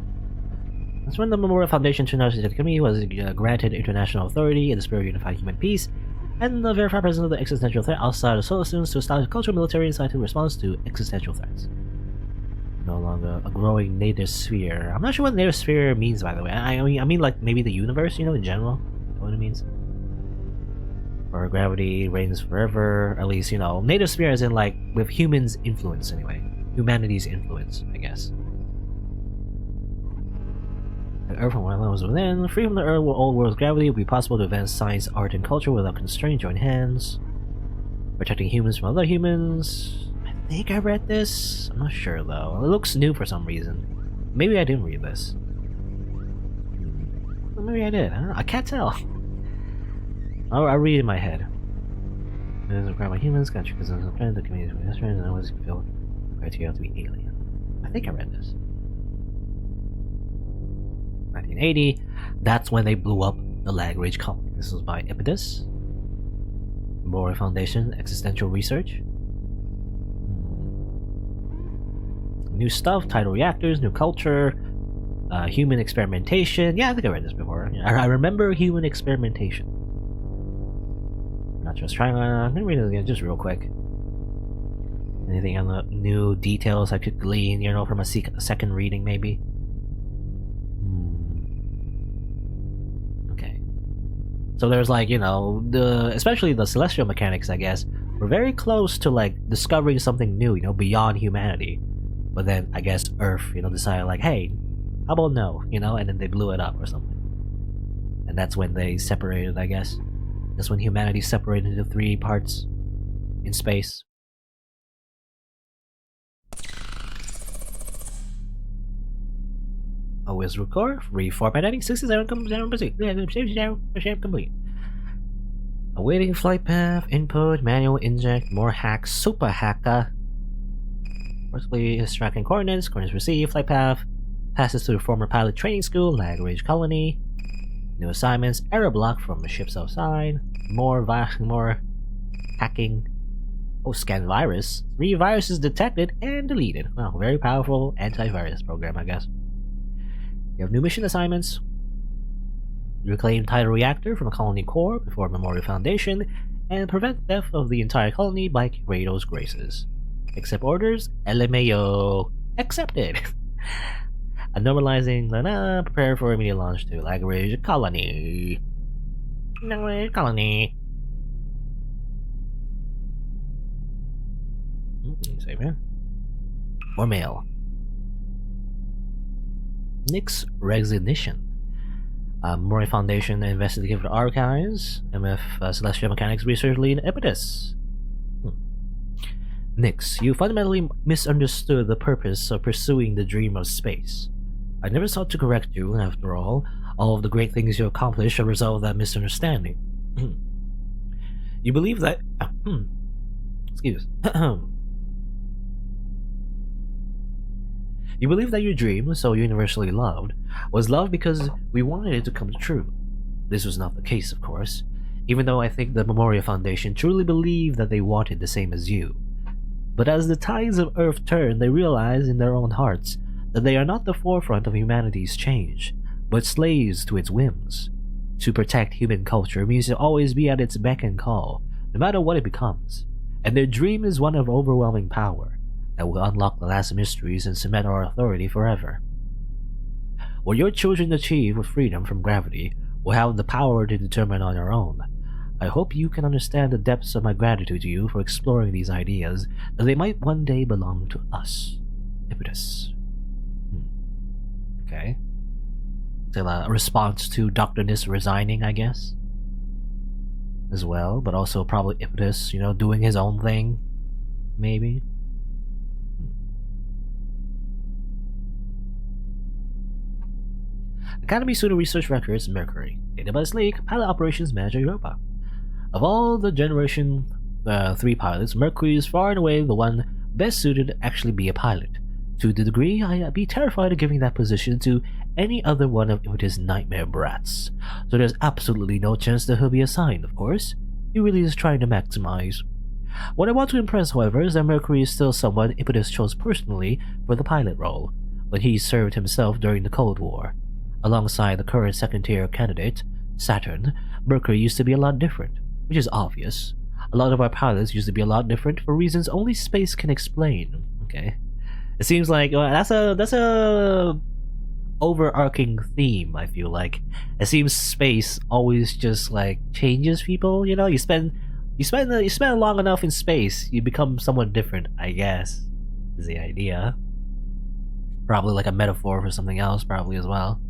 That's when the Memorial Foundation to National Committee was granted international authority in the spirit of unified human peace, and the verified presence of the existential threat outside of solar systems to establish cultural, military, and scientific response to existential threats. No longer a growing native sphere. I'm not sure what native sphere means, by the way. I mean, like maybe the universe, you know, in general. Is that what it means? Or gravity reigns forever. At least, you know, native sphere as in like with humans' influence, anyway. Humanity's influence, I guess. The Earth and what was within. Free from the Earth, old world's gravity, will be possible to advance science, art, and culture without constraint. Join hands. Protecting humans from other humans. I think I read this. I'm not sure though. It looks new for some reason. Maybe I didn't read this. Well, maybe I did. I don't know. I can't tell. I'll read it in my head. There's a crowd of humans, country, because the community is restaurants, and always feel criteria to be alien. I think I read this. 1980. That's when they blew up the Lagrange colony. This was by Ipidus. Memorial Foundation, Existential Research. New stuff, tidal reactors, new culture, human experimentation. Yeah, I think I read this before. I remember human experimentation. Not just trying. I'm gonna read it again just real quick. Anything on the new details I could glean, you know, from a second reading, maybe? Okay. So there's like, you know, especially the celestial mechanics, I guess, were very close to like discovering something new, you know, beyond humanity. But then I guess Earth, you know, decided like, hey, how about no, you know, and then they blew it up or something. And that's when they separated, I guess. That's when humanity separated into 3 parts in space. Always record, reformatting, 67 complete. Awaiting flight path, input, manual inject, more hacks, super hacker. Forcibly extracting coordinates received, flight path, passes to the former pilot training school, Lagrange colony. New assignments, error block from the ships outside, more hacking. Oh, scan virus. 3 viruses detected and deleted. Wow, very powerful antivirus program, I guess. You have new mission assignments. Reclaim tidal reactor from a colony core before Memorial Foundation, and prevent death of the entire colony by Kratos' graces. Accept orders, LMAO. Accepted! Normalizing, prepare for immediate launch to Lagrange colony. Lagrange colony. Save here. More mail. Nick's resignation. Memorial Foundation Investigative Archives. MF Celestial Mechanics Research Lead Epidus. Nix, you fundamentally misunderstood the purpose of pursuing the dream of space. I never sought to correct you, after all of the great things you accomplished are a result of that misunderstanding. You believe that... excuse. You believe that your dream, so universally loved, was loved because we wanted it to come true. This was not the case, of course, even though I think the Memorial Foundation truly believed that they wanted the same as you. But as the tides of Earth turn, they realize in their own hearts that they are not the forefront of humanity's change, but slaves to its whims. To protect human culture means to always be at its beck and call, no matter what it becomes, and their dream is one of overwhelming power that will unlock the last mysteries and cement our authority forever. What your children achieve with freedom from gravity will have the power to determine on your own. I hope you can understand the depths of my gratitude to you for exploring these ideas, that they might one day belong to us. Ipidus. Okay. So a response to Dr. Nis resigning, I guess. As well, but also probably Ipidus, you know, doing his own thing. Maybe. Academy Pseudo Research Records, Mercury. Database Leak, Pilot Operations Manager Europa. Of all the Generation 3 pilots, Mercury is far and away the one best suited to actually be a pilot. To the degree, I'd be terrified of giving that position to any other one of his nightmare brats. So there's absolutely no chance that he'll be assigned, of course. He really is trying to maximize. What I want to impress, however, is that Mercury is still someone Impetus chose personally for the pilot role, when he served himself during the Cold War. Alongside the current second-tier candidate, Saturn, Mercury used to be a lot different, which is obvious. A lot of our pilots used to be a lot different for reasons only space can explain. Okay, it seems like that's a overarching theme. I feel like it seems space always just like changes people. You know, you spend long enough in space, you become someone different. I guess is the idea. Probably like a metaphor for something else, probably as well.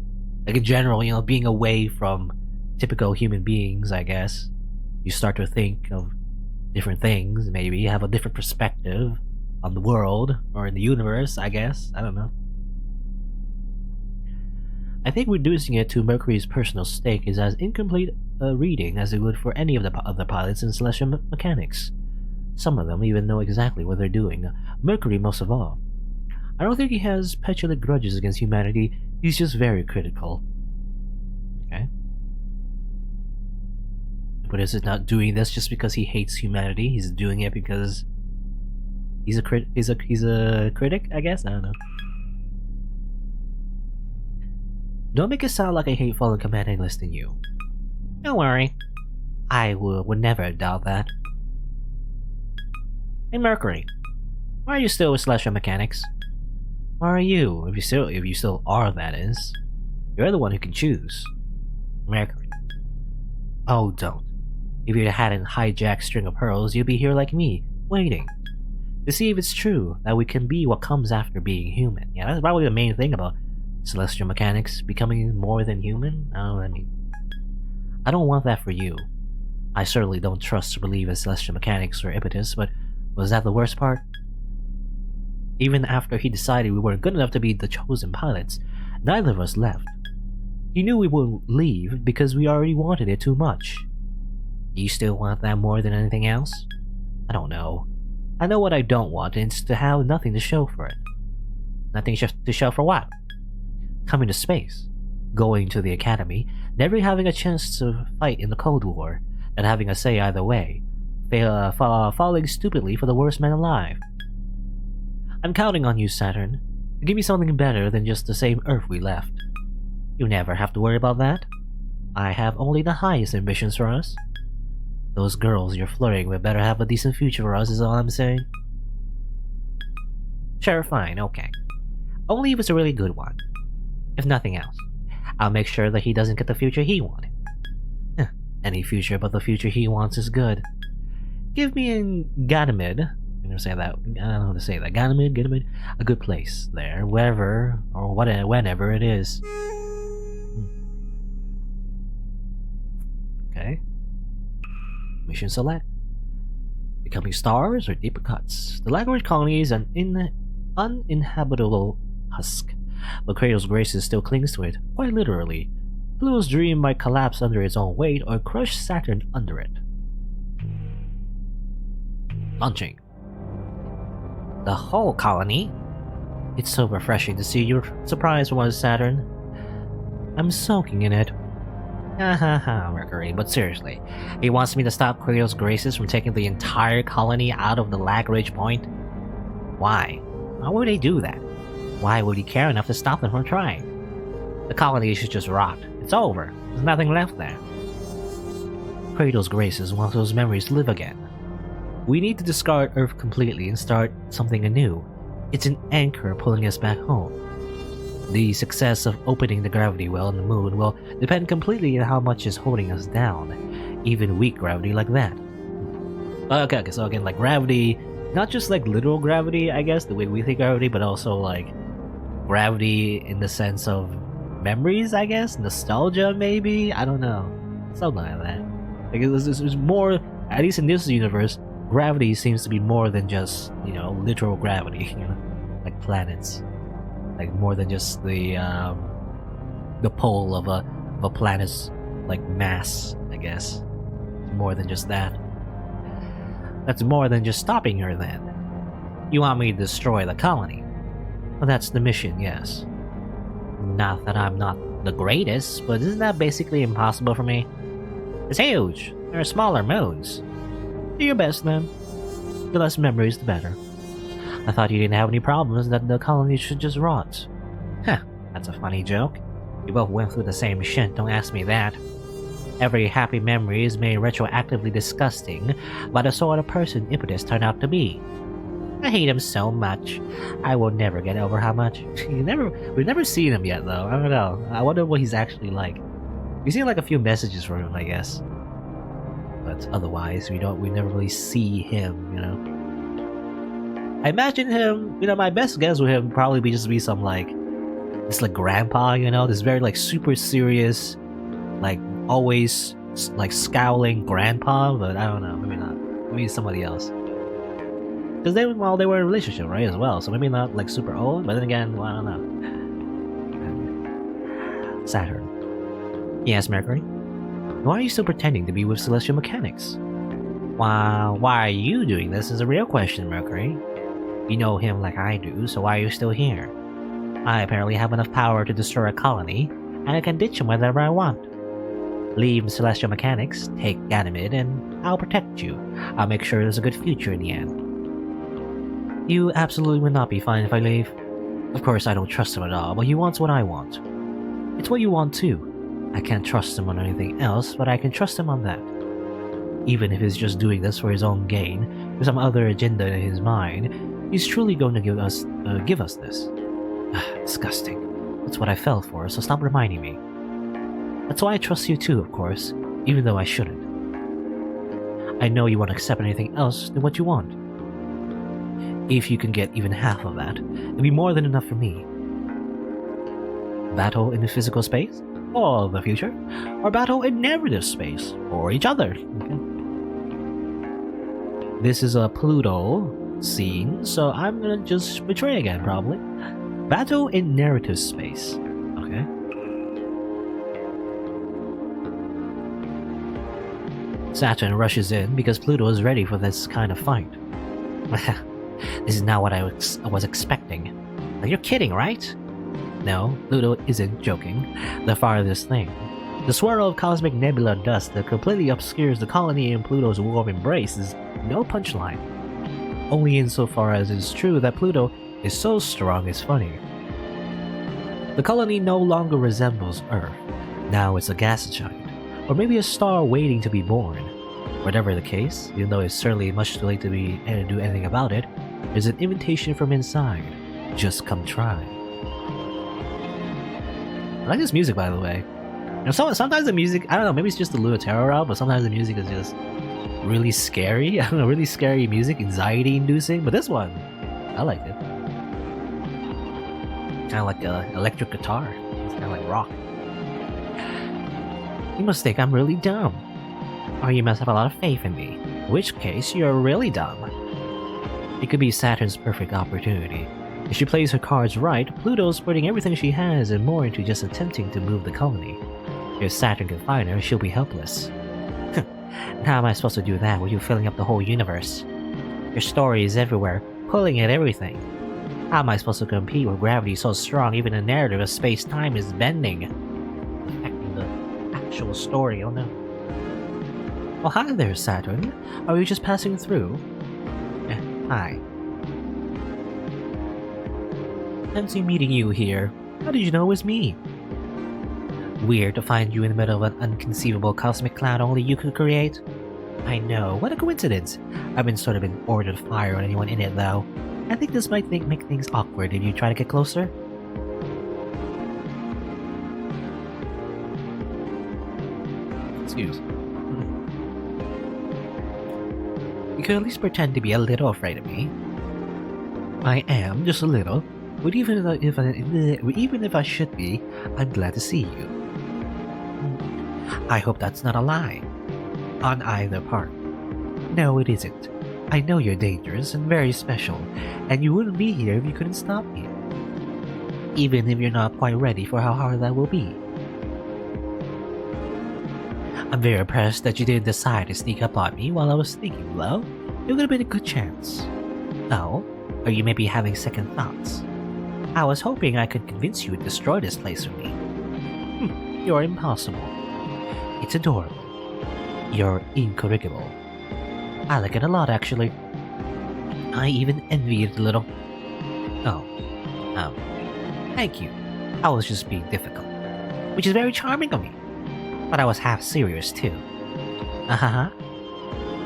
Like in general, you know, being away from typical human beings, I guess, you start to think of different things, maybe have a different perspective on the world or in the universe, I guess. I don't know. I think reducing it to Mercury's personal stake is as incomplete a reading as it would for any of the other pilots in celestial mechanics. Some of them even know exactly what they're doing, Mercury most of all. I don't think he has petulant grudges against humanity, he's just very critical. Okay. But is it not doing this just because he hates humanity? He's doing it because he's a critic, I guess? I don't know. Don't make it sound like I hate fallen command enlisting you. Don't worry. I would never doubt that. Hey Mercury, why are you still with Celestial Mechanics? Why are you, if you still are, that is? You're the one who can choose. Mercury. Oh, don't. If you hadn't hijacked String of Pearls, you'd be here like me, waiting. To see if it's true that we can be what comes after being human. Yeah, that's probably the main thing about Celestial Mechanics, becoming more than human. I don't want that for you. I certainly don't trust or believe in Celestial Mechanics or Impetus, but was that the worst part? Even after he decided we weren't good enough to be the chosen pilots, neither of us left. He knew we wouldn't leave because we already wanted it too much. Do you still want that more than anything else? I don't know. I know what I don't want, and it's to have nothing to show for it. Nothing to show for what? Coming to space, going to the academy, never having a chance to fight in the Cold War, and having a say either way, falling stupidly for the worst man alive. I'm counting on you, Saturn, to give me something better than just the same Earth we left. You never have to worry about that. I have only the highest ambitions for us. Those girls you're flirting with better have a decent future for us, is all I'm saying. Sure, fine, okay. Only if it's a really good one. If nothing else, I'll make sure that he doesn't get the future he wanted. Any future but the future he wants is good. Give me in Ganymede, I'm gonna say that, I don't know how to say that, Ganymede, a good place there, wherever or whenever it is. Okay. Mission select. Becoming stars or deeper cuts. The Lagrange colony is an uninhabitable husk, but Kratos' Graces still clings to it, quite literally. Pluto's dream might collapse under its own weight or crush Saturn under it. Launching. The whole colony? It's so refreshing to see your surprise was, Saturn. I'm soaking in it. Mercury, but seriously, he wants me to stop Kratos' Graces from taking the entire colony out of the Lagrange point? Why? Why would he do that? Why would he care enough to stop them from trying? The colony should just rot. It's over. There's nothing left there. Kratos' Graces wants those memories to live again. We need to discard Earth completely and start something anew. It's an anchor pulling us back home. The success of opening the gravity well on the moon will depend completely on how much is holding us down, even weak gravity like that. Okay, so again, like gravity, not just like literal gravity, I guess, the way we think gravity, but also like gravity in the sense of memories, I guess, nostalgia maybe, I don't know, something like that. Like it's more, at least in this universe, gravity seems to be more than just, you know, literal gravity, you know, like planets. Like more than just the pull of a planet's like mass, I guess. more than just that. That's more than just stopping her, then. You want me to destroy the colony? Well, that's the mission, yes. Not that I'm not the greatest, but isn't that basically impossible for me? It's huge. There are smaller moons. Do your best, then. The less memories, the better. I thought you didn't have any problems, that the colony should just rot. Huh, that's a funny joke. We both went through the same shit, don't ask me that. Every happy memory is made retroactively disgusting by the sort of person Impetus turned out to be. I hate him so much. I will never get over how much. We've never seen him yet, though. I don't know. I wonder what he's actually like. We've seen like a few messages from him, I guess. But otherwise, we never really see him, you know. I imagine him, you know, my best guess would him probably be just be some like this like grandpa, you know, this very like super serious, like always like scowling grandpa, but I don't know, maybe not. Maybe somebody else. Because they were in a relationship, right, as well, so maybe not like super old, but then again, well, I don't know. Saturn. Yes, Mercury? Why are you still pretending to be with celestial mechanics? Why are you doing this is a real question, Mercury. You know him like I do, so why are you still here? I apparently have enough power to destroy a colony, and I can ditch him whenever I want. Leave celestial mechanics, take Ganymede, and I'll protect you. I'll make sure there's a good future in the end. You absolutely would not be fine if I leave. Of course, I don't trust him at all, but he wants what I want. It's what you want too. I can't trust him on anything else, but I can trust him on that. Even if he's just doing this for his own gain, with some other agenda in his mind, he's truly going to give us this. Disgusting. That's what I fell for, so stop reminding me. That's why I trust you too, of course, even though I shouldn't. I know you won't accept anything else than what you want. If you can get even half of that, it'll be more than enough for me. Battle in the physical space? Or the future? Or battle in narrative space? Or each other? Okay. This is a Pluto scene, so I'm gonna just betray again, probably. Battle in narrative space. Okay. Saturn rushes in because Pluto is ready for this kind of fight. This is not what I was expecting. You're kidding, right? No, Pluto isn't joking. The farthest thing. The swirl of cosmic nebula dust that completely obscures the colony in Pluto's warm embrace is no punchline. Only insofar as it is true that Pluto is so strong it's funny. The colony no longer resembles Earth. Now it's a gas giant, or maybe a star waiting to be born. Whatever the case, even though it's certainly much too late to do anything about it, there's an invitation from inside. Just come try. I like this music, by the way. You know, sometimes the music, I don't know, maybe it's just the Luatero route, but sometimes the music is just really scary. I don't know, really scary music, anxiety-inducing. But this one, I like it. Kind of like electric guitar. It's kind of like rock. You must think I'm really dumb. Or you must have a lot of faith in me. In which case, you're really dumb. It could be Saturn's perfect opportunity. If she plays her cards right, Pluto's putting everything she has and more into just attempting to move the colony. If Saturn can find her, she'll be helpless. How am I supposed to do that with you filling up the whole universe? Your story is everywhere, pulling at everything. How am I supposed to compete with gravity so strong even the narrative of space-time is bending? Affecting the actual story, oh no. Oh, hi there, Saturn. Are you just passing through? Hi. Fancy meeting you here. How did you know it was me? Weird to find you in the middle of an inconceivable cosmic cloud only you could create. I know, what a coincidence. I've been sort of an order to fire on anyone in it, though. I think this might make things awkward if you try to get closer. Excuse. You could at least pretend to be a little afraid of me. I am, just a little. But even if I should be, I'm glad to see you. I hope that's not a lie. On either part. No, it isn't. I know you're dangerous and very special, and you wouldn't be here if you couldn't stop me. Even if you're not quite ready for how hard that will be. I'm very impressed that you didn't decide to sneak up on me while I was thinking low. It would have been a good chance. Oh? Or you may be having second thoughts. I was hoping I could convince you to destroy this place for me. You're impossible. It's adorable. You're incorrigible. I like it a lot, actually. I even envy it a little. Oh. Thank you. I was just being difficult. Which is very charming of me. But I was half serious, too.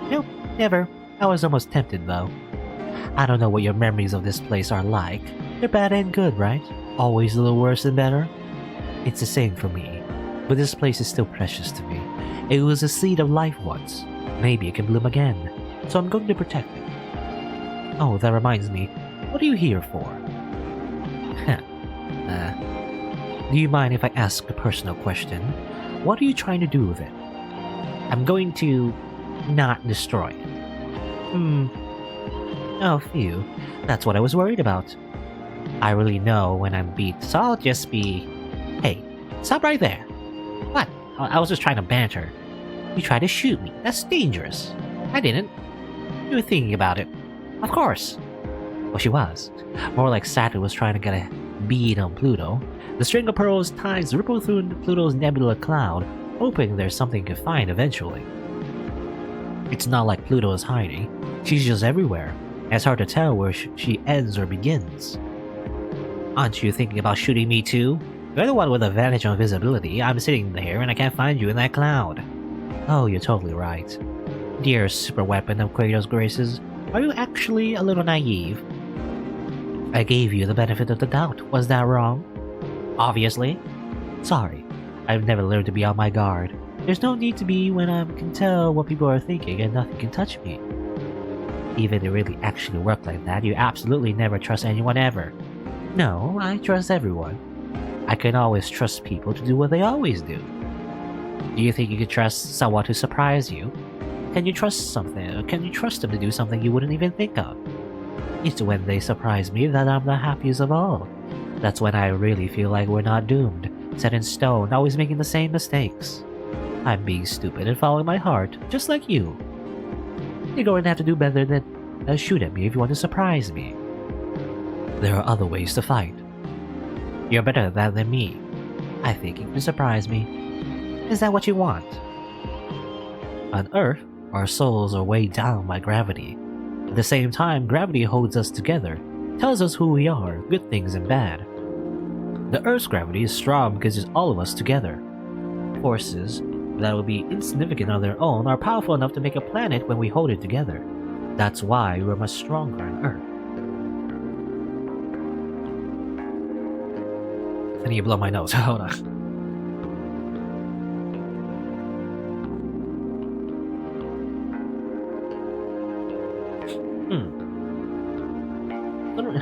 Nope, never. I was almost tempted, though. I don't know what your memories of this place are like. They're bad and good, right? Always a little worse than better? It's the same for me. But this place is still precious to me. It was a seed of life once. Maybe it can bloom again. So I'm going to protect it. Oh, that reminds me. What are you here for? Do you mind if I ask a personal question? What are you trying to do with it? I'm going to not destroy it. Oh, phew. That's what I was worried about. I really know when I'm beat, so I'll just be... Hey, stop right there. What? I was just trying to banter. You tried to shoot me. That's dangerous. I didn't. You were thinking about it. Of course. Well, she was. More like Saturn was trying to get a bead on Pluto. The string of pearls tides ripple through Pluto's nebula cloud, hoping there's something to find eventually. It's not like Pluto is hiding. She's just everywhere. It's hard to tell where she ends or begins. Aren't you thinking about shooting me too? You're the one with advantage on visibility. I'm sitting there and I can't find you in that cloud. Oh, you're totally right. Dear super weapon of Kratos' graces, are you actually a little naive? I gave you the benefit of the doubt. Was that wrong? Obviously. Sorry. I've never learned to be on my guard. There's no need to be when I can tell what people are thinking and nothing can touch me. Even if it really actually worked like that, you absolutely never trust anyone ever. No, I trust everyone. I can always trust people to do what they always do. Do you think you could trust someone to surprise you? Can you trust something? Can you trust them to do something you wouldn't even think of? It's when they surprise me that I'm the happiest of all. That's when I really feel like we're not doomed, set in stone, always making the same mistakes. I'm being stupid and following my heart, just like you. You're going to have to do better than shoot at me if you want to surprise me. There are other ways to fight. You're better at that than me. I think you can surprise me. Is that what you want? On Earth, our souls are weighed down by gravity. At the same time, gravity holds us together, tells us who we are, good things and bad. The Earth's gravity is strong because it's all of us together. Forces that would be insignificant on their own are powerful enough to make a planet when we hold it together. That's why we're much stronger on Earth. I need to blow my nose. Hold on.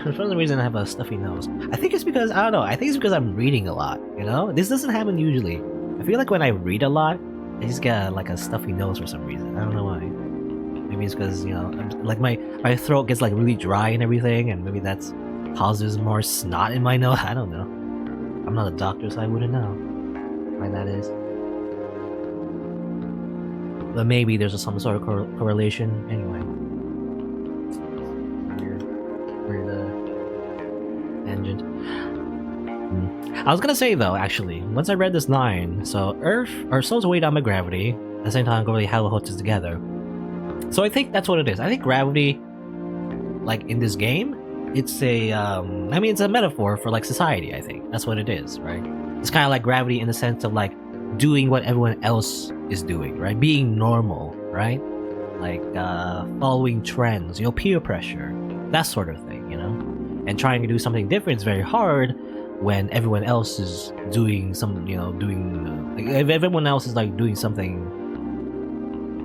For some reason I have a stuffy nose. I think it's because, I don't know, I think it's because I'm reading a lot, you know? This doesn't happen usually. I feel like when I read a lot, I just get like a stuffy nose for some reason. I don't know why. Maybe it's because, you know, like my throat gets like really dry and everything, and maybe that's causes more snot in my nose. I don't know. I'm not a doctor, so I wouldn't know why that is. But maybe there's some sort of correlation. Anyway. Tangent. I was gonna say though, actually, once I read this line, so Earth, our souls are weighed down by gravity, at the same time gravity holds us together. So I think that's what it is. I think gravity, like in this game, it's a, I mean, it's a metaphor for like society, I think. That's what it is, right? It's kind of like gravity in the sense of like doing what everyone else is doing, right? Being normal, right? Like following trends, you know, peer pressure, that sort of thing, you know? And trying to do something different is very hard when everyone else is doing some, you know, like, if everyone else is like doing something,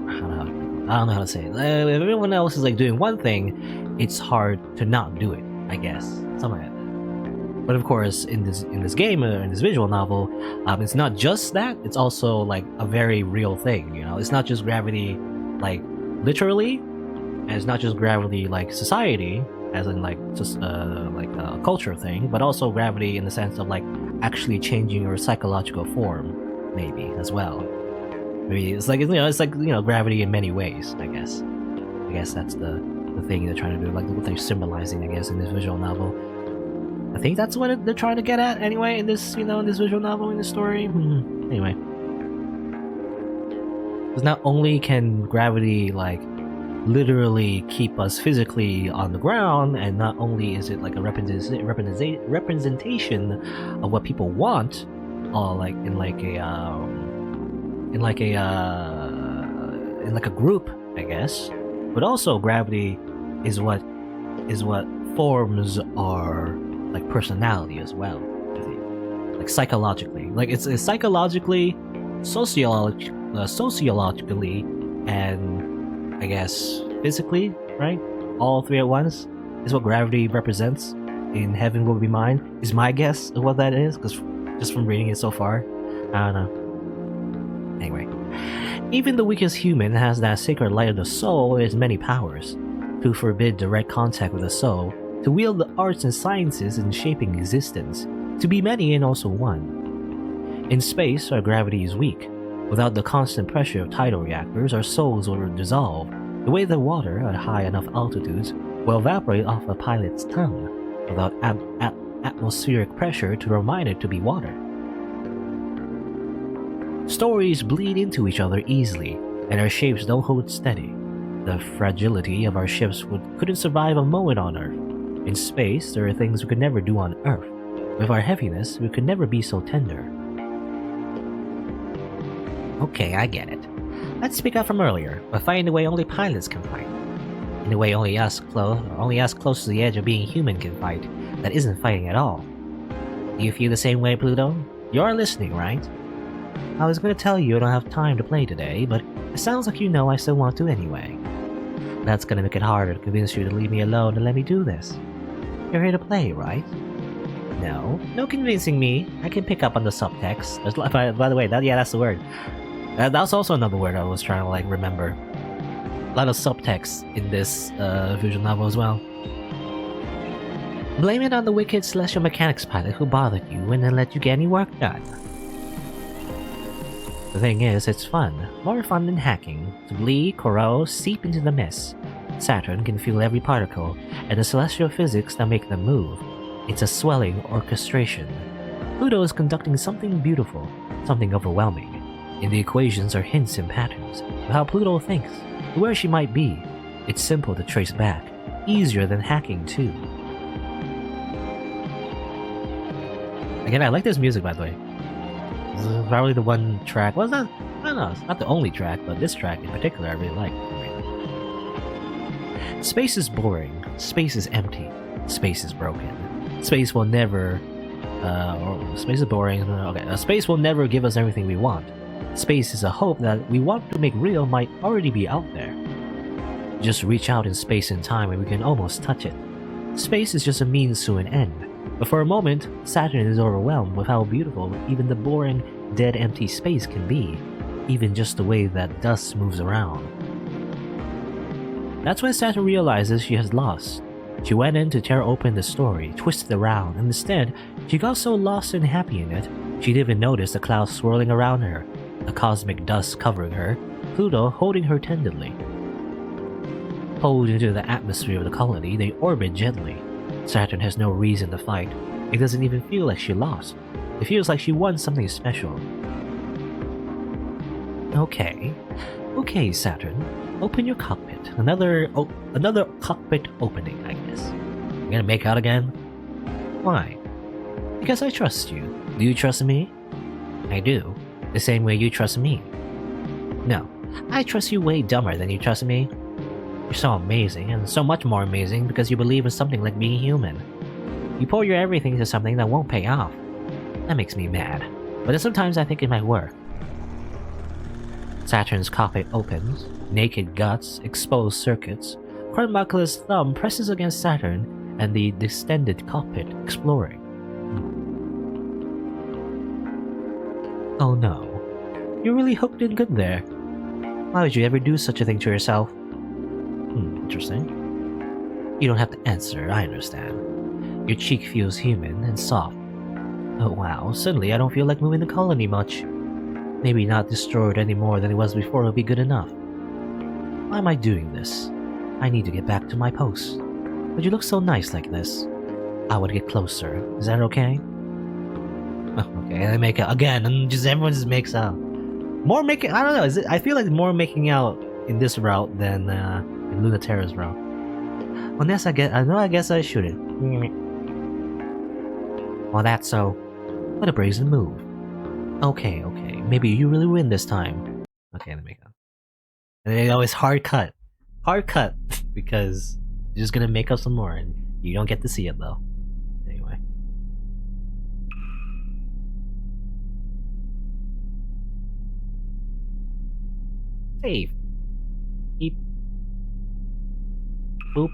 I don't know how to say it. If everyone else is like doing one thing, it's hard to not do it, I guess, something like that. But of course, in this game, in this visual novel, it's not just that. It's also like a very real thing, you know. It's not just gravity, like literally, and it's not just gravity like society, as in like just like a culture thing, but also gravity in the sense of like actually changing your psychological form, maybe as well. Maybe it's like gravity in many ways. I guess. I guess that's the thing they're trying to do, like what they're symbolizing, I guess, in this visual novel. I think that's what they're trying to get at, anyway, in this, in this visual novel, in this story. Anyway, because not only can gravity like literally keep us physically on the ground, and not only is it like a representation of what people want, like in like a group, I guess. But also, gravity is what forms our like personality as well. Like psychologically, like it's psychologically, sociologically, and I guess physically, right? All three at once is what gravity represents in Heaven Will Be Mine. Is my guess of what that is, because just from reading it so far, I don't know. Anyway. Even the weakest human has that sacred light of the soul with its many powers, to forbid direct contact with the soul, to wield the arts and sciences in shaping existence, to be many and also one. In space, our gravity is weak. Without the constant pressure of tidal reactors, our souls will dissolve, the way that water at high enough altitudes will evaporate off a pilot's tongue, without atmospheric pressure to remind it to be water. Stories bleed into each other easily, and our shapes don't hold steady. The fragility of our ships couldn't survive a moment on Earth. In space, there are things we could never do on Earth. With our heaviness, we could never be so tender. Okay, I get it. Let's pick up from earlier, but fight in the way only pilots can fight. In a way only us close to the edge of being human can fight, that isn't fighting at all. Do you feel the same way, Pluto? You're listening, right? I was going to tell you I don't have time to play today, but it sounds like you know I still want to anyway. That's going to make it harder to convince you to leave me alone and let me do this. You're here to play, right? No convincing me. I can pick up on the subtext. By the way, that's the word. That's also another word I was trying to remember. A lot of subtext in this visual novel as well. Blame it on the wicked celestial mechanics pilot who bothered you and then let you get any work done. The thing is, it's fun. More fun than hacking. To bleed, corrode, seep into the mist. Saturn can feel every particle, and the celestial physics that make them move. It's a swelling orchestration. Pluto is conducting something beautiful, something overwhelming. In the equations are hints and patterns of how Pluto thinks, where she might be. It's simple to trace back, easier than hacking too. Again, I like this music, by the way. This is probably the one track. Well, I don't know, it's not the only track, but this track in particular I really like. Space is boring. Space is empty. Space is broken. Space will never. Space is boring. Okay, space will never give us everything we want. Space is a hope that we want to make real might already be out there. Just reach out in space and time and we can almost touch it. Space is just a means to an end. But for a moment, Saturn is overwhelmed with how beautiful even the boring, dead empty space can be, even just the way that dust moves around. That's when Saturn realizes she has lost. She went in to tear open the story, twisted around, and instead, she got so lost and happy in it, she didn't even notice the clouds swirling around her, the cosmic dust covering her, Pluto holding her tenderly. Pulled into the atmosphere of the colony, they orbit gently. Saturn has no reason to fight. It doesn't even feel like she lost. It feels like she won something special. Okay, Saturn. Open your cockpit. Another cockpit opening, I guess. You're gonna make out again? Why? Because I trust you. Do you trust me? I do. The same way you trust me. No, I trust you way dumber than you trust me. You're so amazing, and so much more amazing because you believe in something like being human. You pour your everything into something that won't pay off. That makes me mad, but then sometimes I think it might work. Saturn's cockpit opens, naked guts, exposed circuits. Cornbuckler's thumb presses against Saturn and the distended cockpit, exploring. Oh no. You're really hooked in good there. Why would you ever do such a thing to yourself? Interesting. You don't have to answer, I understand. Your cheek feels human and soft. Oh wow, suddenly I don't feel like moving the colony much. Maybe not destroyed any more than it was before will be good enough. Why am I doing this? I need to get back to my post. But you look so nice like this. I want to get closer. Is that okay? Okay, I make out again, and just everyone just makes out. More making. I don't know. Is it? I feel like more making out in this route than in Lunaterra's route. Unless I get. I know. I guess I shouldn't. Well, that's so. What a brazen move. Okay, okay. Maybe you really win this time. Okay, let me go. And they always hard cut. Hard cut. Because you're just gonna make up some more and you don't get to see it though. Anyway. Save. Keep. Boop.